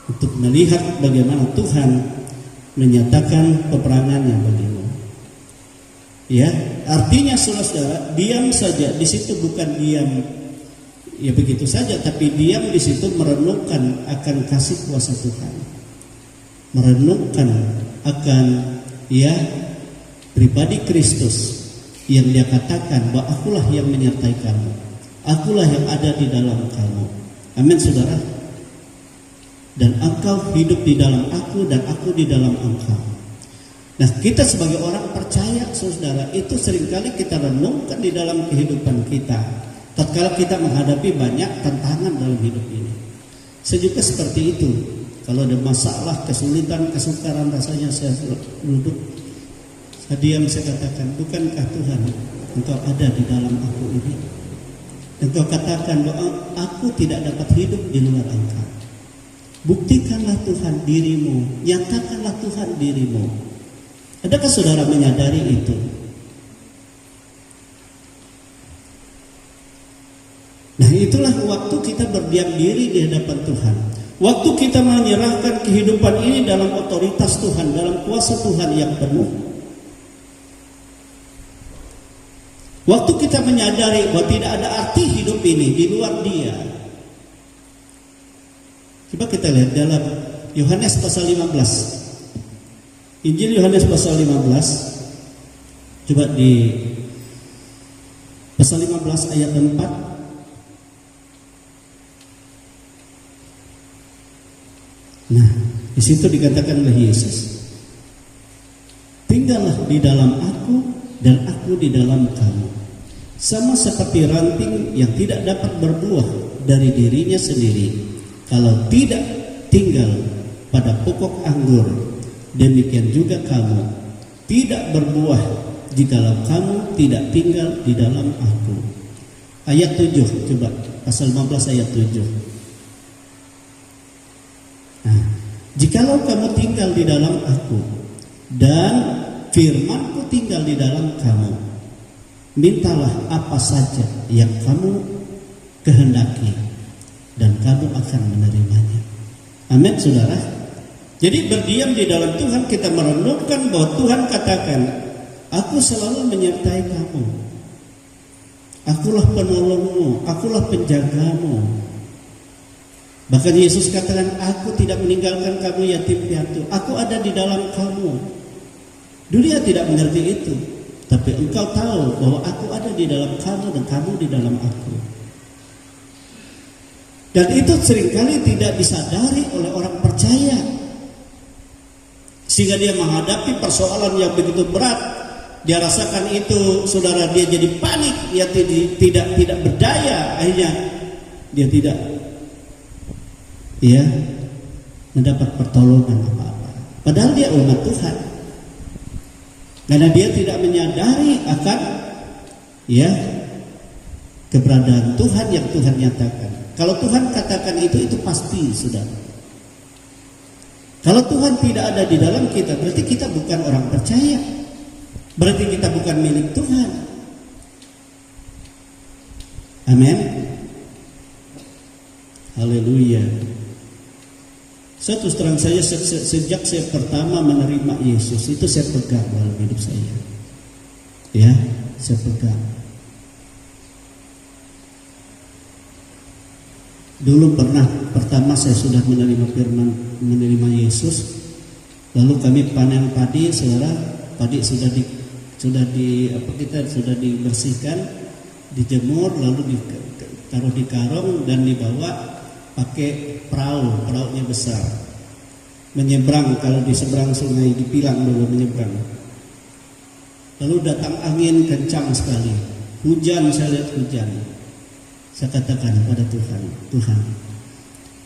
Untuk melihat bagaimana Tuhan menyatakan peperangannya bagimu. Ya, artinya saudara, diam saja di situ bukan diam ya begitu saja, tapi diam di situ merenungkan akan kasih kuasa Tuhan. Merenungkan akan pribadi Kristus yang dia katakan bahwa akulah yang menyertai kamu, akulah yang ada di dalam kamu. Amin, saudara. Dan engkau hidup di dalam aku dan aku di dalam engkau. Nah, kita sebagai orang percaya, saudara, itu seringkali kita renungkan di dalam kehidupan kita tatkala kita menghadapi banyak tantangan dalam hidup ini. Saya juga seperti itu. Kalau ada masalah, kesulitan, kesukaran, rasanya saya duduk, saya diam, saya katakan, bukankah Tuhan engkau ada di dalam aku ini? Engkau katakan bahwa aku tidak dapat hidup di luar engkau. Buktikanlah Tuhan dirimu, nyatakanlah Tuhan dirimu. Adakah saudara menyadari itu? Nah, itulah waktu kita berdiam diri di hadapan Tuhan. Waktu kita menyerahkan kehidupan ini dalam otoritas Tuhan, dalam kuasa Tuhan yang penuh. Waktu kita menyadari bahwa tidak ada arti hidup ini di luar Dia. Coba kita lihat dalam Yohanes pasal 15. Injil Yohanes pasal 15. Coba di pasal 15 ayat 4. Nah, di situ dikatakan oleh Yesus, tinggallah di dalam aku dan aku di dalam kamu, sama seperti ranting yang tidak dapat berbuah dari dirinya sendiri kalau tidak tinggal pada pokok anggur, demikian juga kamu tidak berbuah jikalau kamu tidak tinggal di dalam aku. Ayat 7, coba pasal 15 ayat 7. Jikalau kamu tinggal di dalam aku dan firman-Ku tinggal di dalam kamu, mintalah apa saja yang kamu kehendaki dan kamu akan menerimanya. Amin, saudara. Jadi berdiam di dalam Tuhan, kita merenungkan bahwa Tuhan katakan, aku selalu menyertai kamu, akulah penolongmu, akulah penjagamu. Bahkan Yesus katakan, aku tidak meninggalkan kamu yatim piatu, aku ada di dalam kamu. Dunia tidak mengerti itu, tapi engkau tahu bahwa aku ada di dalam kamu dan kamu di dalam aku. Dan itu seringkali tidak disadari oleh orang percaya, sehingga dia menghadapi persoalan yang begitu berat. Dia rasakan itu, saudara, dia jadi panik, dia tidak berdaya, akhirnya dia tidak mendapat pertolongan apa-apa. Padahal dia umat Tuhan, karena dia tidak menyadari akan keberadaan Tuhan yang Tuhan nyatakan. Kalau Tuhan katakan itu pasti, saudara. Kalau Tuhan tidak ada di dalam kita, berarti kita bukan orang percaya, berarti kita bukan milik Tuhan. Amin. Haleluya. Terus terang saya, sejak saya pertama menerima Yesus, itu saya pegang dalam hidup saya. Saya pegang. Dulu pertama saya sudah menerima firman, menerima Yesus. Lalu kami panen padi, saudara. Padi sudah dibersihkan, dijemur, lalu ditaruh di karung dan dibawa pakai perahunya besar, menyeberang. Kalau di seberang sungai Dipilang dulu menyeberang. Lalu datang angin kencang sekali, hujan, saya lihat hujan. Saya katakan pada Tuhan, Tuhan,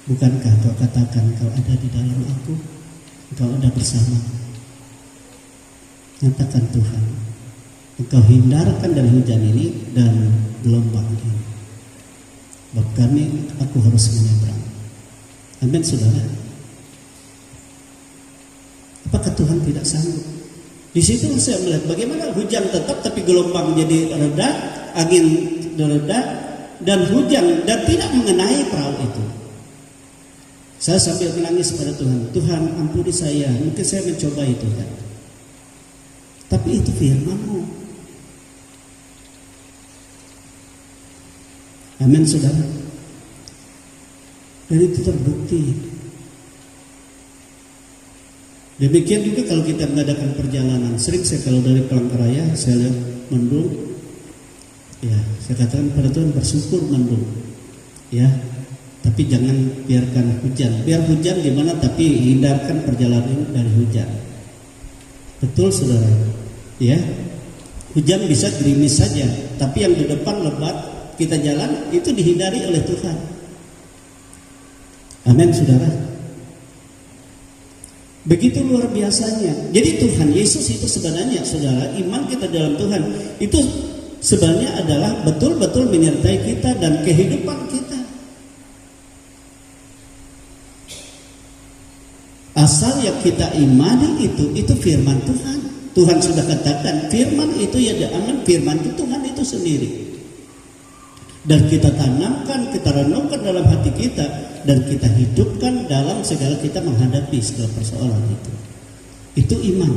bukankah Kau katakan Kau ada di dalam aku, Kau ada bersama? Nyatakan Tuhan, Engkau hindarkan dari hujan ini dan gelombang ini. Sebab aku harus menyeberang. Amin, saudara. Apakah Tuhan tidak sanggup? Di situ saya melihat bagaimana hujan tetap, tapi gelombang jadi reda, angin reda, dan hujan dan tidak mengenai perahu itu. Saya sambil menangis pada Tuhan, Tuhan ampuni saya, mungkin saya mencoba itu kan. Tapi itu firman-Mu. Amin, saudara. Dan itu terbukti. Demikian juga kalau kita mengadakan perjalanan. Sering saya kalau dari Palangkaraya saya lihat mendung, saya katakan pada Tuhan, bersyukur mendung, tapi jangan biarkan hujan. Biar hujan di mana, tapi hindarkan perjalanan dari hujan. Betul, saudara. Hujan bisa gerimis saja, tapi yang di depan lebat kita jalan itu dihindari oleh Tuhan. Amin, saudara. Begitu luar biasanya. Jadi Tuhan Yesus itu sebenarnya, saudara, iman kita dalam Tuhan itu sebenarnya adalah betul-betul menyertai kita dan kehidupan kita. Asal yang kita imani itu firman Tuhan. Tuhan sudah katakan firman itu aman, firman itu Tuhan itu sendiri. Dan kita tanamkan, kita renungkan dalam hati kita, dan kita hidupkan dalam segala kita menghadapi segala persoalan itu. Itu iman.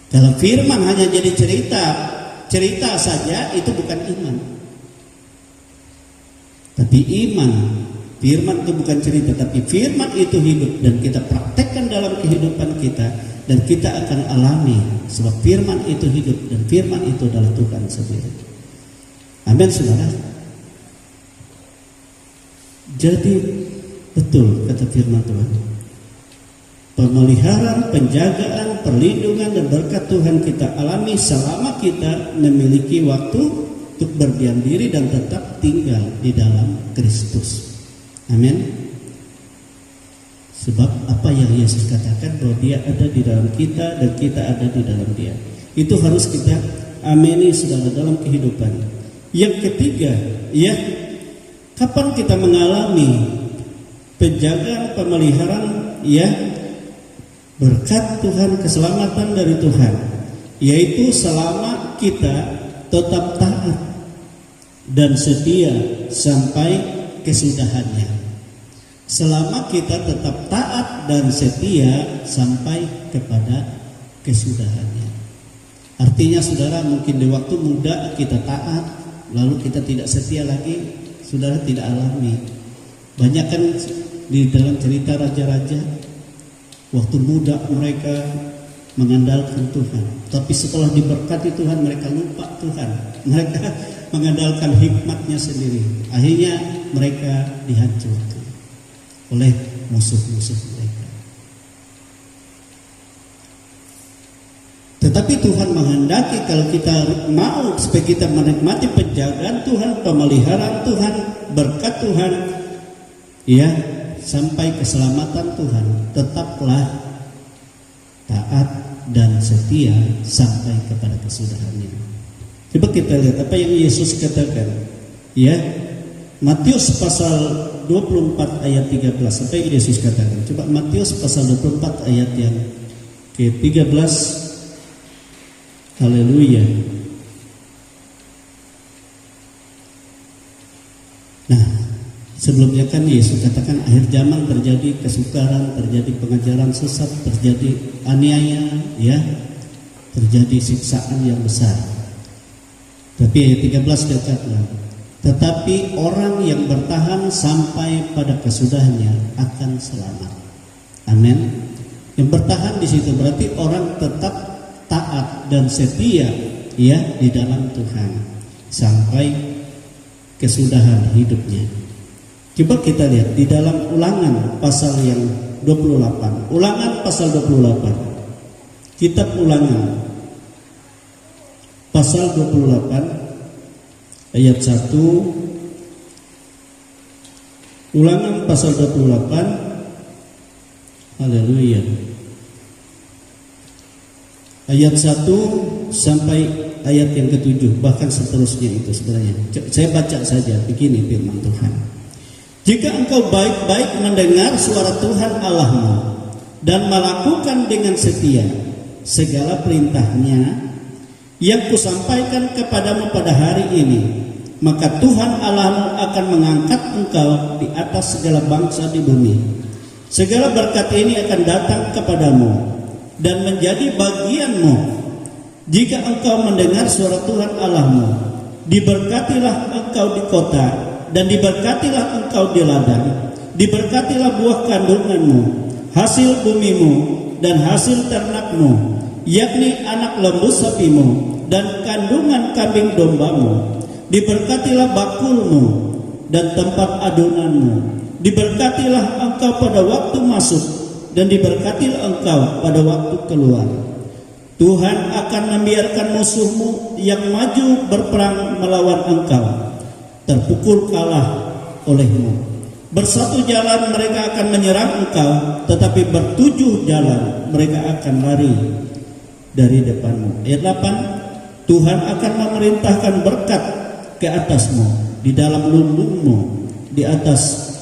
Kalau firman hanya jadi cerita saja, itu bukan iman. Tapi iman, firman itu bukan cerita, tapi firman itu hidup dan kita praktekkan dalam kehidupan kita, dan kita akan alami sebab firman itu hidup dan firman itu adalah Tuhan sendiri. Amin, saudara. Jadi betul kata firman Tuhan, pemeliharaan, penjagaan, perlindungan dan berkat Tuhan kita alami selama kita memiliki waktu untuk berdiam diri dan tetap tinggal di dalam Kristus. Amin. Sebab apa yang Yesus katakan bahwa Dia ada di dalam kita dan kita ada di dalam Dia, itu harus kita amini, saudara, dalam kehidupan. Yang ketiga, kapan kita mengalami penjagaan, pemeliharaan, berkat Tuhan, keselamatan dari Tuhan, yaitu selama kita tetap taat dan setia sampai kesudahannya. Selama kita tetap taat dan setia sampai kepada kesudahannya. Artinya saudara, mungkin di waktu muda kita taat, lalu kita tidak setia lagi, saudara tidak alami. Banyak kan di dalam cerita raja-raja, waktu muda mereka mengandalkan Tuhan, tapi setelah diberkati Tuhan mereka lupa Tuhan. Mereka mengandalkan hikmatnya sendiri. Akhirnya mereka dihancurkan oleh musuh-musuh mereka. Tetapi Tuhan menghendaki kalau kita mau supaya kita menikmati penjagaan Tuhan, pemeliharaan Tuhan, berkat Tuhan, ya, sampai keselamatan Tuhan, tetaplah taat dan setia sampai kepada kesudahannya. Coba kita lihat apa yang Yesus katakan, ya, Matius pasal 24 ayat 13. Apa yang Yesus katakan? Coba Matius pasal 24 ayat yang ke-13. Haleluya. Nah, sebelumnya kan Yesus katakan akhir zaman terjadi kesukaran, terjadi pengajaran sesat, terjadi aniaya, ya, terjadi siksaan yang besar. Tapi ayat 13 dikatakan, tetapi orang yang bertahan sampai pada kesudahannya akan selamat. Amin. Yang bertahan di situ berarti orang tetap taat dan setia, ya, di dalam Tuhan sampai kesudahan hidupnya. Coba kita lihat di dalam Ulangan pasal yang 28. Ulangan pasal 28. Kitab Ulangan pasal 28 ayat 1. Ulangan pasal 28. Haleluya. Ayat 1 sampai ayat yang ke-7, bahkan seterusnya itu sebenarnya. Saya baca saja, begini firman Tuhan. Jika engkau baik-baik mendengar suara Tuhan Allahmu dan melakukan dengan setia segala perintahnya yang kusampaikan kepadamu pada hari ini, maka Tuhan Allahmu akan mengangkat engkau di atas segala bangsa di bumi. Segala berkat ini akan datang kepadamu dan menjadi bagianmu jika engkau mendengar suara Tuhan Allahmu. Diberkatilah engkau di kota dan diberkatilah engkau di ladang. Diberkatilah buah kandunganmu, hasil bumimu dan hasil ternakmu, yakni anak lembu sapimu dan kandungan kambing dombamu. Diberkatilah bakulmu dan tempat adonanmu. Diberkatilah engkau pada waktu masuk dan diberkatilah engkau pada waktu keluar. Tuhan akan membiarkan musuhmu yang maju berperang melawan engkau terpukul kalah olehmu. Bersatu jalan mereka akan menyerang engkau, tetapi bertujuh jalan mereka akan lari dari depanmu. Ayat 8. Tuhan akan memerintahkan berkat ke atasmu, di dalam lumbungmu, di atas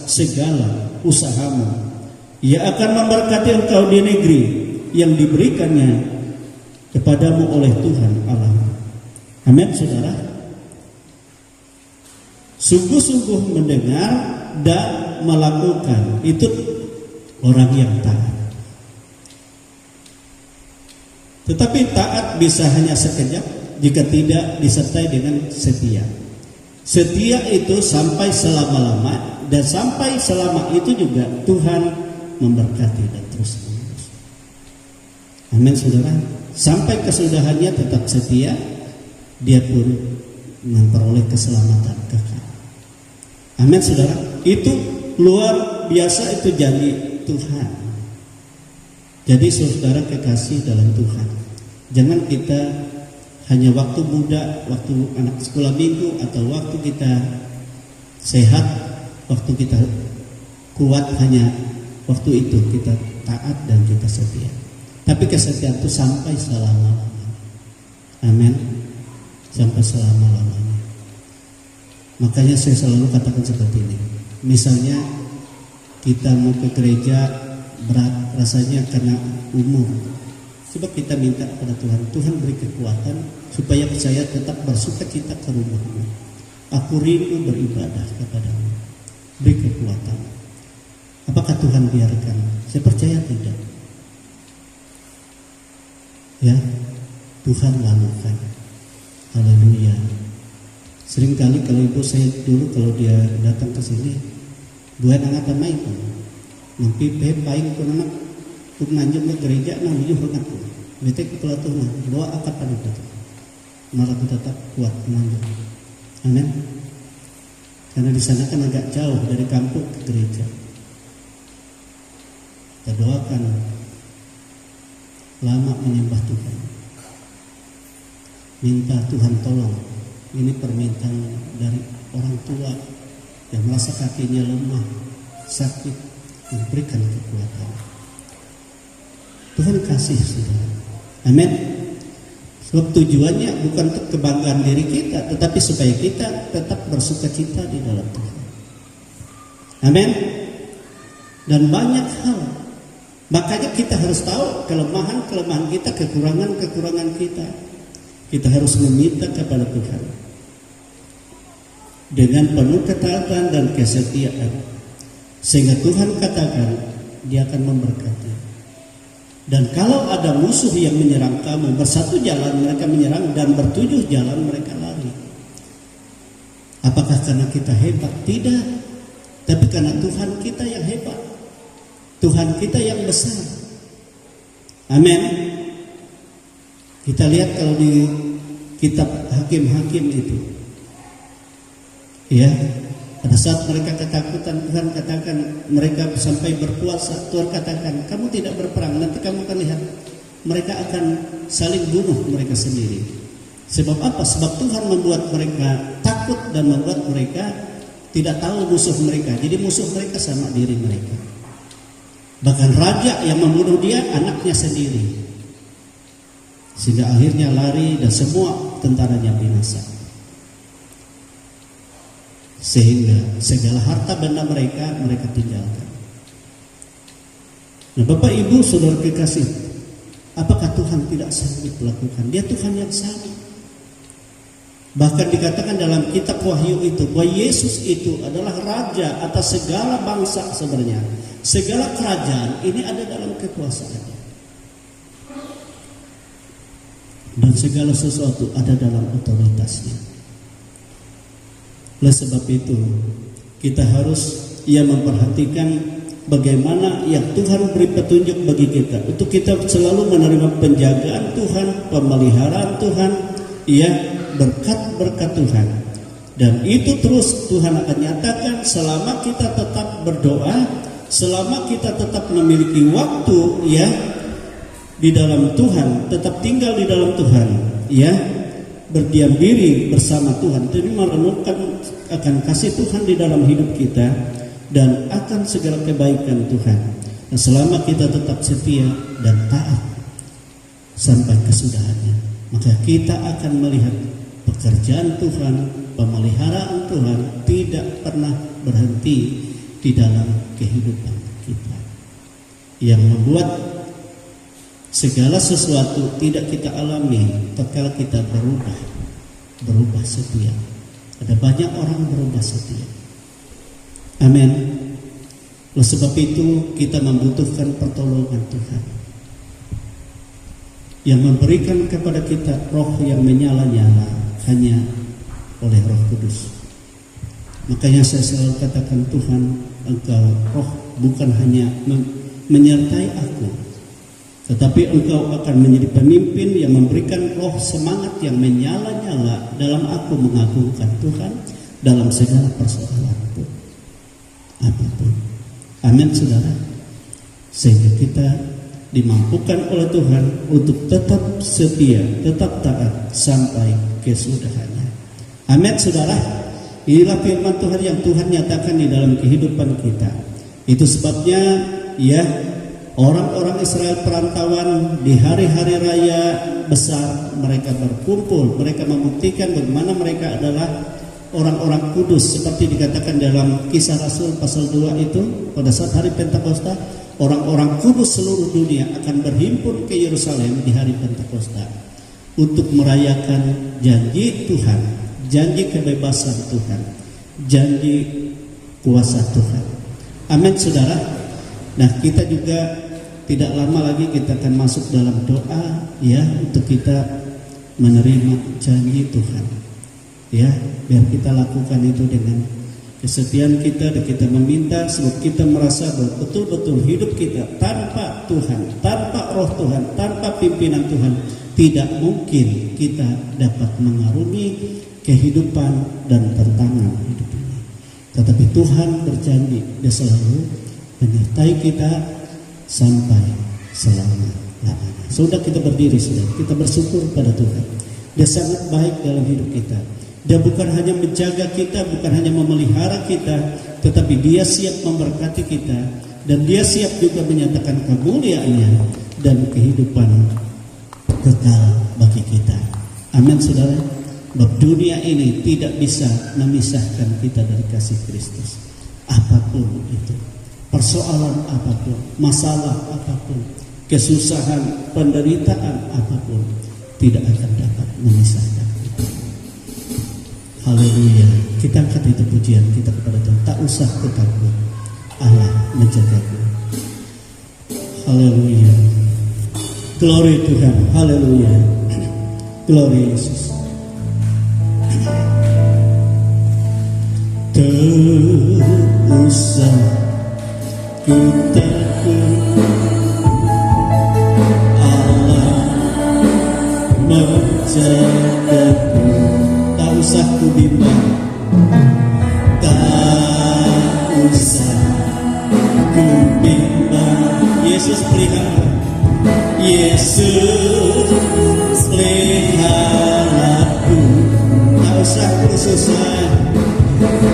segala usahamu. Ia akan memberkati engkau di negeri yang diberikannya kepadamu oleh Tuhan Allah. Amin, saudara. Sungguh-sungguh mendengar dan melakukan, itu orang yang taat. Tetapi taat bisa hanya sekejap jika tidak disertai dengan setia. Setia itu sampai selama-lama, dan sampai selama itu juga Tuhan memberkati dan terus menerus. Amin, saudara. Sampai kesudahannya tetap setia, dia pun memperoleh keselamatan kekal. Amin, saudara. Itu luar biasa, itu janji Tuhan. Jadi saudara kekasih dalam Tuhan, jangan kita hanya waktu muda, waktu anak sekolah minggu, atau waktu kita sehat, waktu kita kuat, hanya waktu itu kita taat dan kita setia. Tapi kesetiaan itu sampai selama-lamanya. Amin. Sampai selama-lamanya. Makanya saya selalu katakan seperti ini. Misalnya kita mau ke gereja, berat rasanya karena umur, Coba kita minta kepada Tuhan, Tuhan beri kekuatan supaya saya tetap bersuka cita ke rumah-Mu. Aku rindu beribadah kepadamu. Beri kekuatan. Apakah Tuhan biarkan? Saya percaya tidak. Ya, Tuhan lakukan. Haleluya. Seringkali kalau ibu saya dulu kalau dia datang ke sini, buat anak main pun, nanti paling pun anak pun nanjung ke gereja, nanjung ke aku. Bete kepala Tuhan, doa akapan itu. Malah aku tetap kuat nanjung. Amin. Karena di sana kan agak jauh dari kampung ke gereja. Kita doakan lama menyembah Tuhan. Minta Tuhan tolong. Ini permintaan dari orang tua yang merasa kakinya lemah, sakit, memberikan kekuatan. Tuhan kasih saudara. Amin. Sebab tujuannya bukan untuk kebanggaan diri kita, tetapi supaya kita tetap bersukacita di dalam Tuhan. Amin. Dan banyak hal. Makanya kita harus tahu kelemahan-kelemahan kita, kekurangan-kekurangan kita. Kita harus meminta kepada Tuhan dengan penuh ketaatan dan kesetiaan, sehingga Tuhan katakan Dia akan memberkati. Dan kalau ada musuh yang menyerang kamu, bersatu jalan mereka menyerang dan bertujuh jalan mereka lari. Apakah karena kita hebat? Tidak. Tapi karena Tuhan kita yang hebat, Tuhan kita yang besar. Amin. Kita lihat kalau di kitab Hakim-Hakim itu, ya, pada saat mereka ketakutan, Tuhan katakan mereka sampai berpuasa. Tuhan katakan, kamu tidak berperang, nanti kamu akan lihat mereka akan saling bunuh mereka sendiri. Sebab apa? Sebab Tuhan membuat mereka takut dan membuat mereka tidak tahu musuh mereka. Jadi musuh mereka sama diri mereka. Bahkan raja yang membunuh dia anaknya sendiri. Sehingga akhirnya lari dan semua tentaranya binasa. Sehingga segala harta benda mereka tinggalkan. Nah, Bapak Ibu Saudara kekasih, apakah Tuhan tidak sanggup melakukan? Dia Tuhan yang sama. Bahkan dikatakan dalam kitab Wahyu itu bahwa Yesus itu adalah raja atas segala bangsa sebenarnya. Segala kerajaan ini ada dalam kekuasaannya. Dan segala sesuatu ada dalam otoritasnya. Oleh sebab itu kita harus memperhatikan bagaimana yang Tuhan beri petunjuk bagi kita, untuk kita selalu menerima penjagaan Tuhan, pemeliharaan Tuhan, berkat-berkat Tuhan. Dan itu terus Tuhan akan nyatakan selama kita tetap berdoa, selama kita tetap memiliki waktu di dalam Tuhan, tetap tinggal di dalam Tuhan, berdiam diri bersama Tuhan, jadi merenungkan akan kasih Tuhan di dalam hidup kita dan akan segala kebaikan Tuhan. Dan selama kita tetap setia dan taat sampai kesudahannya, maka kita akan melihat pekerjaan Tuhan, pemeliharaan Tuhan tidak pernah berhenti di dalam kehidupan kita, yang membuat segala sesuatu tidak kita alami tatkala kita berubah setia. Ada banyak orang berubah setia. Amin. Oleh sebab itu kita membutuhkan pertolongan Tuhan yang memberikan kepada kita roh yang menyala-nyala hanya oleh Roh Kudus. Makanya saya selalu katakan, Tuhan, Engkau roh bukan hanya menyertai aku, tetapi Engkau akan menjadi pemimpin yang memberikan roh semangat yang menyala-nyala dalam aku mengagungkan Tuhan dalam segala persoalan pun, apapun. Amin, saudara. Sehingga kita dimampukan oleh Tuhan untuk tetap setia, tetap taat sampai kesudahannya. Amin, saudara. Inilah firman Tuhan yang Tuhan nyatakan di dalam kehidupan kita. Itu sebabnya orang-orang Israel perantauan di hari-hari raya besar mereka berkumpul, mereka membuktikan bagaimana mereka adalah orang-orang kudus, seperti dikatakan dalam Kisah Rasul pasal 2 itu. Pada saat hari Pentakosta orang-orang kudus seluruh dunia akan berhimpun ke Yerusalem di hari Pentakosta untuk merayakan janji Tuhan, janji kebebasan Tuhan, janji kuasa Tuhan. Amin, saudara. Nah, kita juga tidak lama lagi kita akan masuk dalam doa ya, untuk kita menerima janji Tuhan. Ya, biar kita lakukan itu dengan kesetiaan kita, dan kita meminta sebab kita merasa bahwa betul-betul hidup kita tanpa Tuhan, tanpa roh Tuhan, tanpa pimpinan Tuhan, tidak mungkin kita dapat mengarungi kehidupan dan tantangan hidup ini. Tetapi Tuhan berjanji, Dia selalu menyertai kita sampai selama-lamanya. Sudah kita berdiri, sudah kita bersyukur pada Tuhan. Dia sangat baik dalam hidup kita. Dia bukan hanya menjaga kita, bukan hanya memelihara kita, tetapi Dia siap memberkati kita, dan Dia siap juga menyatakan kemuliaan-Nya dan kehidupan kekal bagi kita. Amin, saudara. Sebab dunia ini tidak bisa memisahkan kita dari kasih Kristus. Apapun itu, persoalan apapun, masalah apapun, kesusahan, penderitaan apapun, tidak akan dapat memisahkan kita. Haleluya. Kita angkat itu pujian kita kepada Tuhan. Tak usah takut, Allah menjagaku. Haleluya. Glory Tuhan. Haleluya. Glory Yesus. Tak usah ku takut, Allah menjagaku. Tak usah ku bimbang, tak usah ku bimbang. Yesus pelihara, Yesus peliharaku. Tak usah ku susah,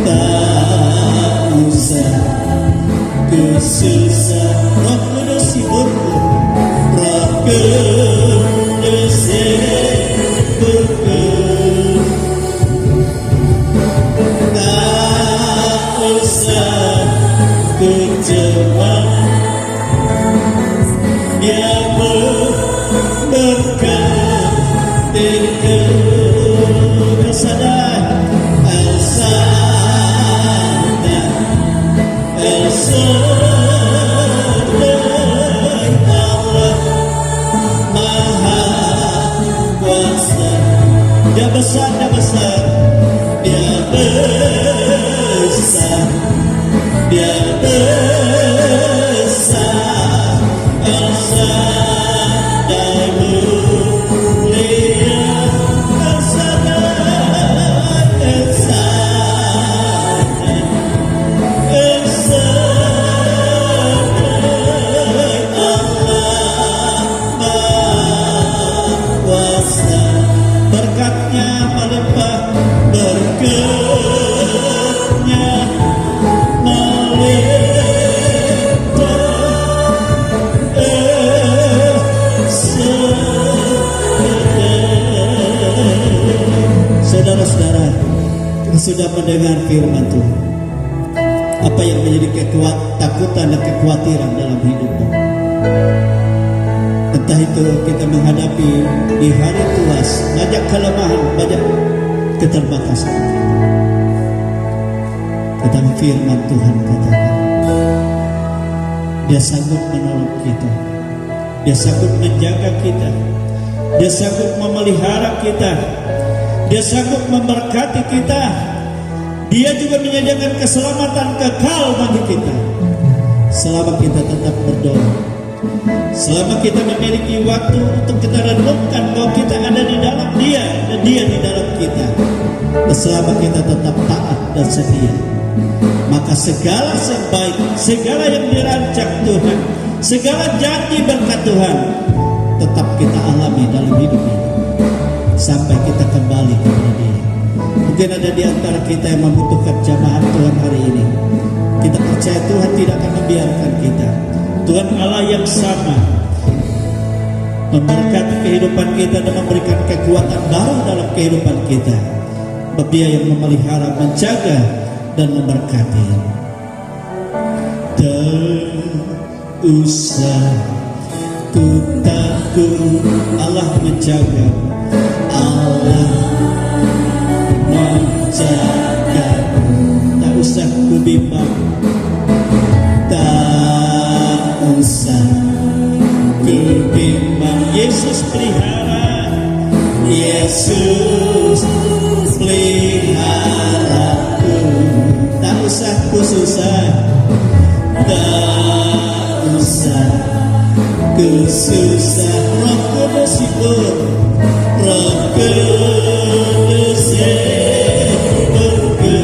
tak usah ku susah. Roh Kudus hiburku, Roh Kudus hiburku. Dia berkatiku. Sadar, Allah Maha Kuasa. Dia besar, Dia besar, Dia besar, Dia besar. Elsa daimu mulia, Elsa dai, Elsa dai, Elsa dai. Allah Maha Kuasa. Berkatnya melimpah, berkatnya melimpah. Saudara-saudara, kita sudah mendengar firman Tuhan. Apa yang menjadi ketakutan dan kekhawatiran dalam hidupmu? Entah itu kita menghadapi di hari tuas, banyak kelemahan, banyak keterbatasan. Tetapi firman Tuhan katakan, Dia sanggup menolong kita, Dia sanggup menjaga kita, Dia sanggup memelihara kita, Dia sanggup memberkati kita. Dia juga menyediakan keselamatan kekal bagi kita, selama kita tetap berdoa, selama kita memiliki waktu untuk kita renungkan bahwa kita ada di dalam Dia dan Dia di dalam kita, dan selama kita tetap taat dan setia, maka segala yang baik, segala yang dirancang Tuhan, segala janji berkat Tuhan tetap kita alami dalam hidup ini sampai kita kembali kepada Dia. Mungkin ada di antara kita yang membutuhkan jamaah Tuhan hari ini. Kita percaya Tuhan tidak akan membiarkan kita. Tuhan Allah yang sama memberkati kehidupan kita dan memberikan kekuatan baru dalam kehidupan kita. Sebab Dia yang memelihara, menjaga dan memberkati. Tak usah ku takut. Allah menjaga, Allah menjaga. Tak usah ku bimbang, tak usah ku bimbang. Yesus pelihara, Yesus peliharaku. Tak usah ku susah, tak usah ku susah. Roh Kudus ikut, Roh Kudus ikutku.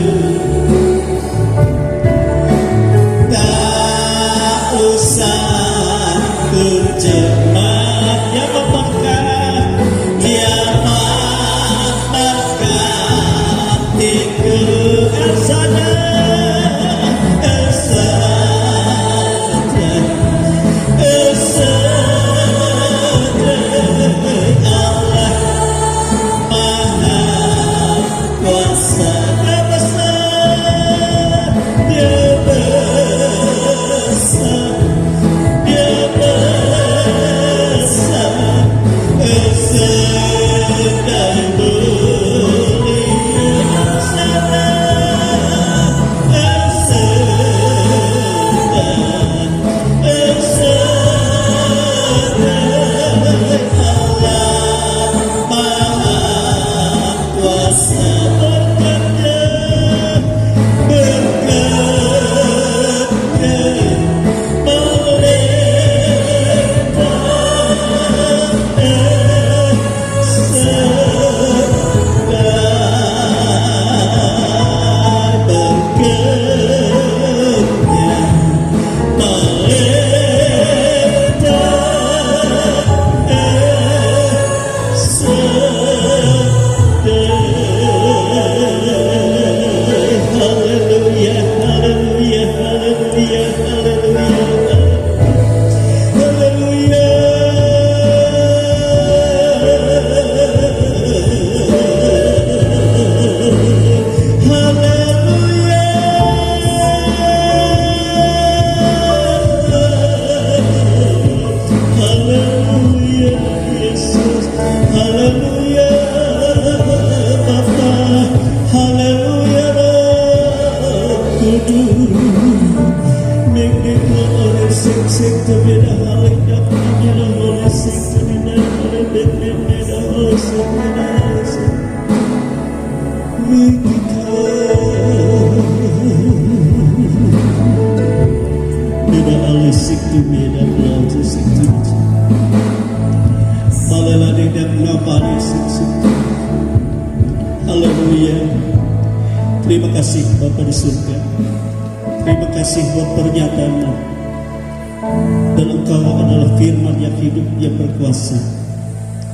Tak usah ku cemas, Dia memberkati, Dia memberkatiku. Elsanya, Elsanya, Elsanya. Allah Maha Kuasa, Dia besar, Dia besar, Dia besar. Sedang mulia sana, Allah Maha Kuasa bekerja, bekerja Haleluya, haleluya, haleluya, haleluya, haleluya. Haleluya Yesus, haleluya Bapa, haleluya Roh Kudus. Make me more sing to me the hallelujah, me the holy sing to me the hallelujah, me the holy sing me the holy. Make me me the holy sing to me the holy sing to me. Malalani dan ngapani sing. Haleluya. Terima kasih Bapa di surga. Terima kasih buat pernyataan-Mu. Dan Engkau adalah firman yang hidup, yang berkuasa.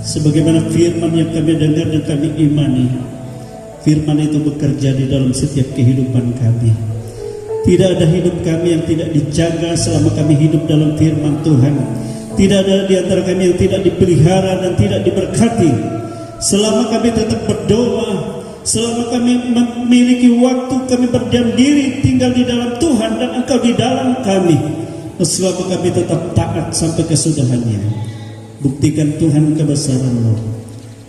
Sebagaimana firman yang kami dengar dan kami imani, firman itu bekerja di dalam setiap kehidupan kami. Tidak ada hidup kami yang tidak dijaga selama kami hidup dalam firman Tuhan. Tidak ada di antara kami yang tidak dipelihara dan tidak diberkati selama kami tetap berdoa, selama kami memiliki waktu kami berdiam diri tinggal di dalam Tuhan dan Engkau di dalam kami, selama kami tetap taat sampai kesudahannya. Buktikan Tuhan kebesaran-Mu.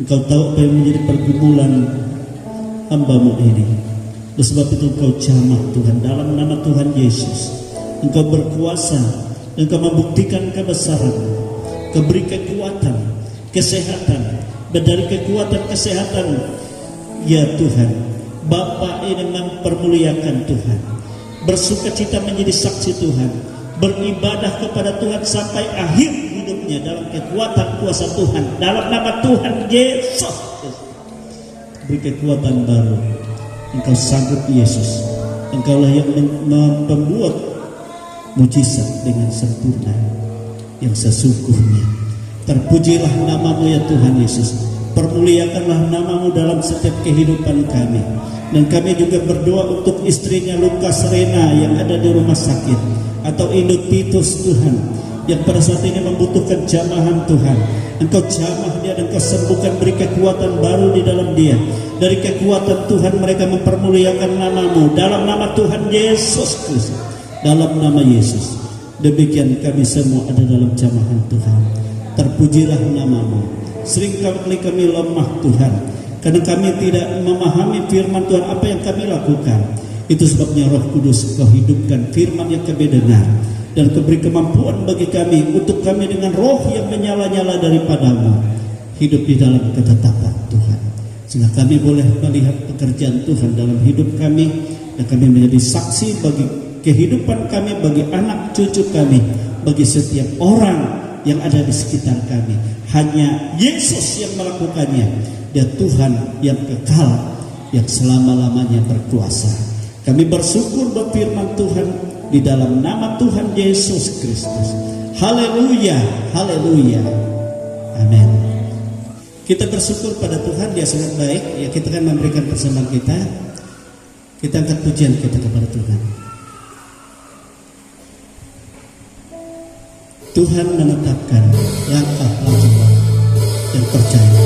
Engkau tahu apa yang menjadi pergumulan hamba-Mu ini. Oleh sebab itu Engkau jamah Tuhan, dalam nama Tuhan Yesus Engkau berkuasa. Engkau membuktikan kebesaran, Engkau beri kekuatan, kesehatan, dan dari kekuatan kesehatan, ya Tuhan, Bapa ini mempermuliakan Tuhan, bersukacita menjadi saksi Tuhan, beribadah kepada Tuhan sampai akhir hidupnya dalam kekuatan kuasa Tuhan, dalam nama Tuhan Yesus. Beri kekuatan baru. Engkau sanggup Yesus, Engkaulah yang membuat mujizat dengan sempurna yang sesungguhnya. Terpujilah nama-Mu ya Tuhan Yesus. Permuliakanlah nama-Mu dalam setiap kehidupan kami. Dan kami juga berdoa untuk istrinya Lukas Rena yang ada di rumah sakit, atau Induk Titus Tuhan, yang pada saat ini membutuhkan jamahan Tuhan. Engkau jamah dia dan Engkau sembuhkan, beri kekuatan baru di dalam dia. Dari kekuatan Tuhan mereka mempermuliakan nama-Mu dalam nama Tuhan Yesus Kristus. Dalam nama Yesus, Demikian kami semua ada dalam jamahan Tuhan. Terpujilah nama-Mu. Seringkali kami lemah Tuhan, karena kami tidak memahami firman Tuhan apa yang kami lakukan. Itu sebabnya Roh Kudus Kau hidupkan firman yang kami dengar, dan Kau beri kemampuan bagi kami untuk kami dengan roh yang menyala-nyala daripada-Mu hidup di dalam ketetapan Tuhan, sehingga kami boleh melihat pekerjaan Tuhan dalam hidup kami, dan kami menjadi saksi bagi kehidupan kami, bagi anak cucu kami, bagi setiap orang yang ada di sekitar kami. Hanya Yesus yang melakukannya. Dia Tuhan yang kekal, yang selama-lamanya berkuasa. Kami bersyukur buat firman Tuhan di dalam nama Tuhan Yesus Kristus. Haleluya, haleluya, amin. Kita bersyukur pada Tuhan, Dia sangat baik. Ya, kita akan memberikan persembahan kita. Kita angkat pujian kita kepada Tuhan. Tuhan menetapkan langkah-langkah yang percaya.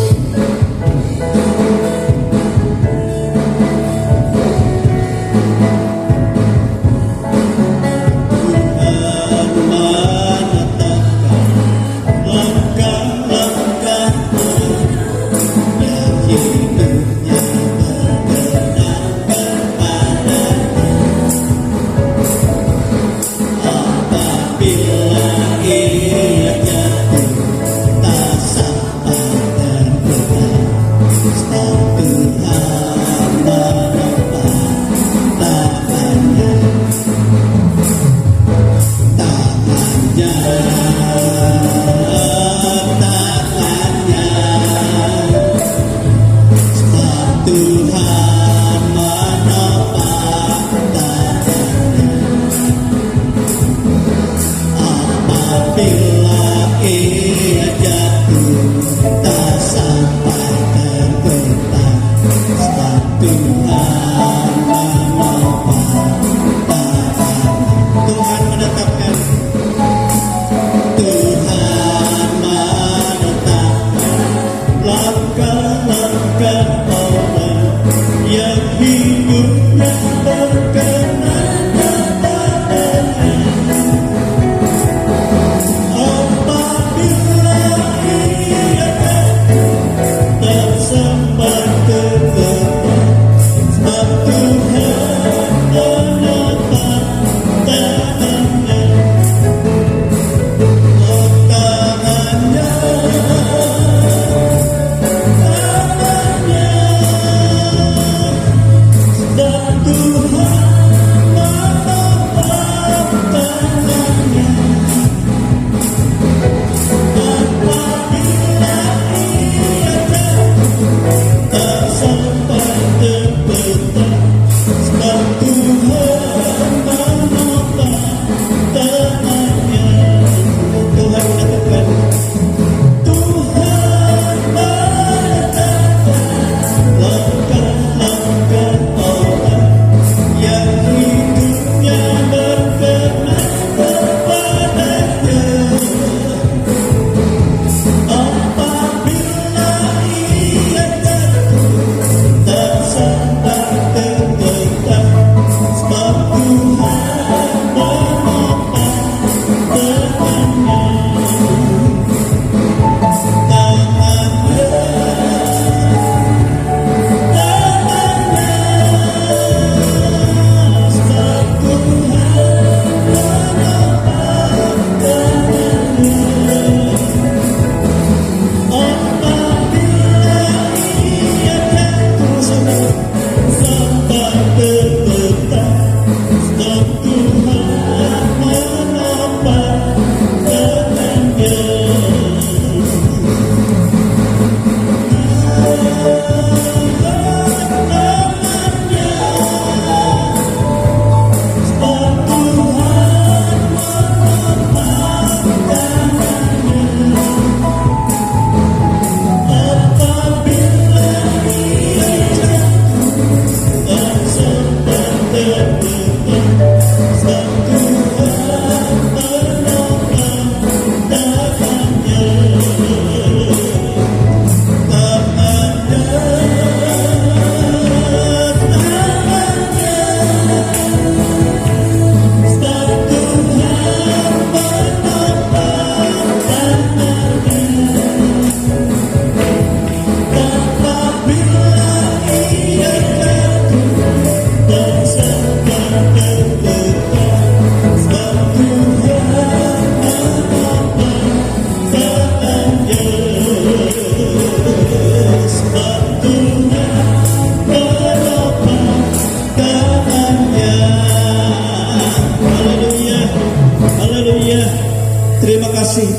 Tuhan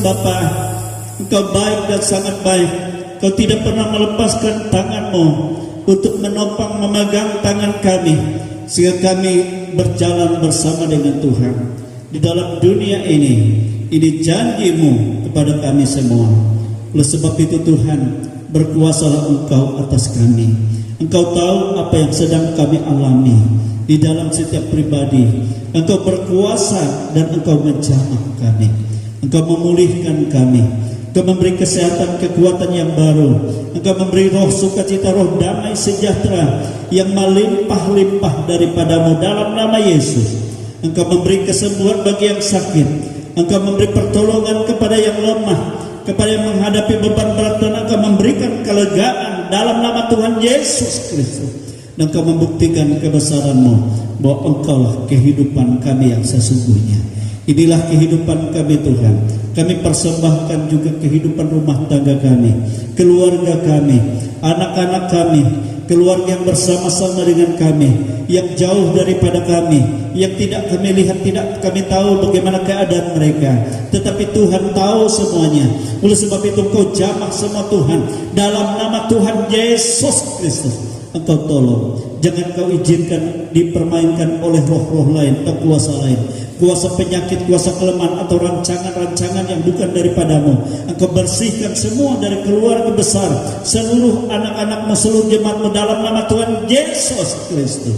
Bapa, Engkau baik dan sangat baik. Kau tidak pernah melepaskan tangan-Mu untuk menopang memegang tangan kami, sehingga kami berjalan bersama dengan Tuhan di dalam dunia ini. Ini janji-Mu kepada kami semua. Oleh sebab itu Tuhan, berkuasalah Engkau atas kami. Engkau tahu apa yang sedang kami alami di dalam setiap pribadi. Engkau berkuasa dan Engkau menjamah kami. Engkau memulihkan kami. Engkau memberi kesehatan, kekuatan yang baru. Engkau memberi roh sukacita, roh damai sejahtera yang melimpah-limpah daripada-Mu dalam nama Yesus. Engkau memberi kesembuhan bagi yang sakit. Engkau memberi pertolongan kepada yang lemah, kepada yang menghadapi beban berat, dan Engkau memberikan kelegaan dalam nama Tuhan Yesus Kristus. Dan Engkau membuktikan kebesaran-Mu bahwa Engkaulah kehidupan kami yang sesungguhnya. Inilah kehidupan kami Tuhan. Kami persembahkan juga kehidupan rumah tangga kami, keluarga kami, anak-anak kami, keluarga yang bersama-sama dengan kami, yang jauh daripada kami, yang tidak kami lihat, tidak kami tahu bagaimana keadaan mereka, tetapi Tuhan tahu semuanya. Oleh sebab itu Engkau jamah semua Tuhan dalam nama Tuhan Yesus Kristus. Engkau tolong, jangan Kau izinkan dipermainkan oleh roh-roh lain atau kuasa lain, kuasa penyakit, kuasa kelemahan, atau rancangan-rancangan yang bukan daripada-Mu. Engkau bersihkan semua dari keluarga besar, seluruh anak-anak-Mu, seluruh jemaat-Mu dalam nama Tuhan Yesus Kristus.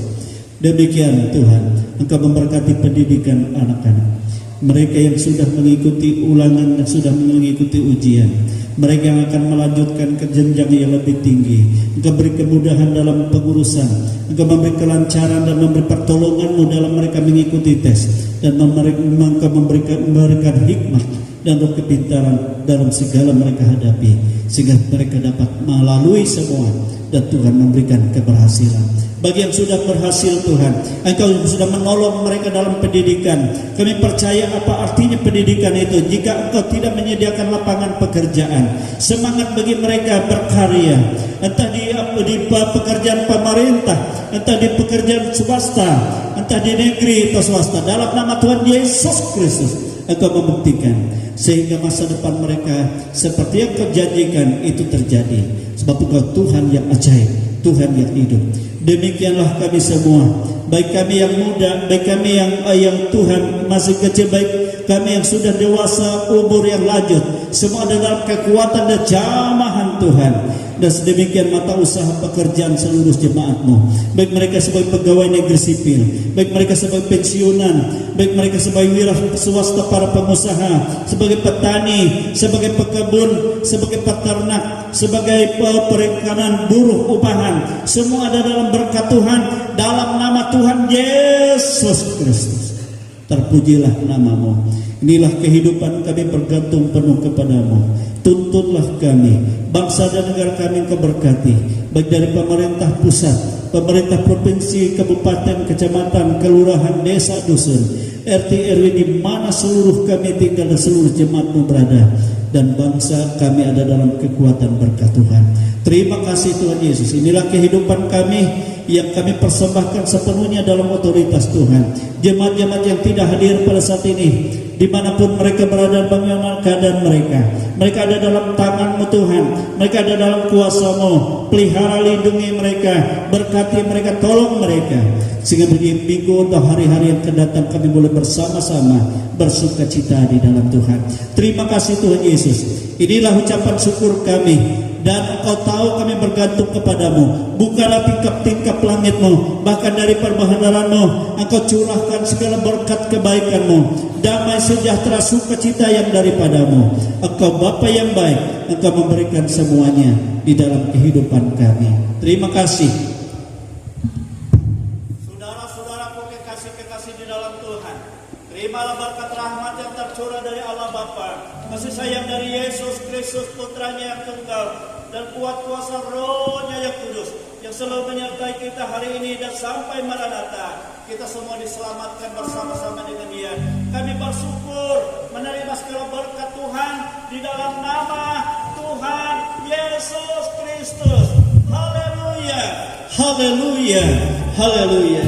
Demikian Tuhan, Engkau memberkati pendidikan anak-anak, mereka yang sudah mengikuti ulangan dan sudah mengikuti ujian, mereka yang akan melanjutkan ke jenjang yang lebih tinggi. Engkau beri kemudahan dalam pengurusan, Engkau memberi kelancaran dan memberi pertolongan-Mu dalam mereka mengikuti tes, dan Engkau memberikan hikmat dan roh kepintaran dalam segala mereka hadapi, sehingga mereka dapat melalui semua dan Tuhan memberikan keberhasilan. Bagi yang sudah berhasil Tuhan, Engkau sudah menolong mereka dalam pendidikan. Kami percaya apa artinya pendidikan itu jika Engkau tidak menyediakan lapangan pekerjaan. Semangat bagi mereka berkarya, entah di pekerjaan pemerintah, entah di pekerjaan swasta, entah di negeri atau swasta, dalam nama Tuhan Yesus Kristus Engkau membuktikan, sehingga masa depan mereka seperti yang Kau janjikan itu terjadi. Sebab Engkau Tuhan yang ajaib, Tuhan yang hidup. Demikianlah kami semua, baik kami yang muda, baik kami yang Tuhan masih kecil, baik kami yang sudah dewasa, umur yang lanjut, semua ada dalam kekuatan dan jamahan Tuhan. Dan sedemikian mata usaha pekerjaan seluruh jemaat-Mu, baik mereka sebagai pegawai negeri sipil, baik mereka sebagai pensiunan, baik mereka sebagai wira swasta, para pengusaha, sebagai petani, sebagai pekebun, sebagai peternak, sebagai perikanan, buruh upahan, semua ada dalam berkat Tuhan dalam nama Tuhan Yesus Kristus. Terpujilah nama-Mu. Inilah kehidupan kami bergantung penuh kepada-Mu. Tuntunlah kami, bangsa dan negara kami Engkau berkati, baik dari pemerintah pusat, pemerintah provinsi, kabupaten, kecamatan, kelurahan, desa, dusun, RT RW, di mana seluruh kami tinggal dan seluruh jemaat-Mu berada, dan bangsa kami ada dalam kekuatan berkat Tuhan. Terima kasih Tuhan Yesus. Inilah kehidupan kami yang kami persembahkan sepenuhnya dalam otoritas Tuhan. Jemaat-jemaat yang tidak hadir pada saat ini, dimanapun mereka berada, bagaimana keadaan mereka ada dalam tangan-Mu Tuhan, mereka ada dalam kuasa-Mu. Pelihara, lindungi mereka, berkati mereka, tolong mereka, sehingga bagi minggu atau hari-hari yang akan datang kami boleh bersama-sama bersuka cita di dalam Tuhan. Terima kasih Tuhan Yesus. Inilah ucapan syukur kami, dan Engkau tahu kami bergantung kepada-Mu. Bukalah tingkap-tingkap langit-Mu, bahkan dari perbahanan-Mu Engkau curahkan segala berkat kebaikan-Mu, damai sejahtera sukacita yang daripada-Mu. Engkau Bapa yang baik, Engkau memberikan semuanya di dalam kehidupan kami. Terima kasih. Saudara-saudaraku kekasih-kekasih di dalam Tuhan, terimalah berkat rahmat yang tercurah dari Allah Bapa, kasih sayang dari Yesus Kristus Putranya yang tunggal, dan kuat kuasa Roh-Nya yang kudus yang selalu menyertai kita hari ini dan sampai Maranatha. Kita semua diselamatkan bersama-sama dengan Dia. Kami bersyukur menerima segala berkat Tuhan di dalam nama Tuhan Yesus Kristus. Haleluya, haleluya, haleluya.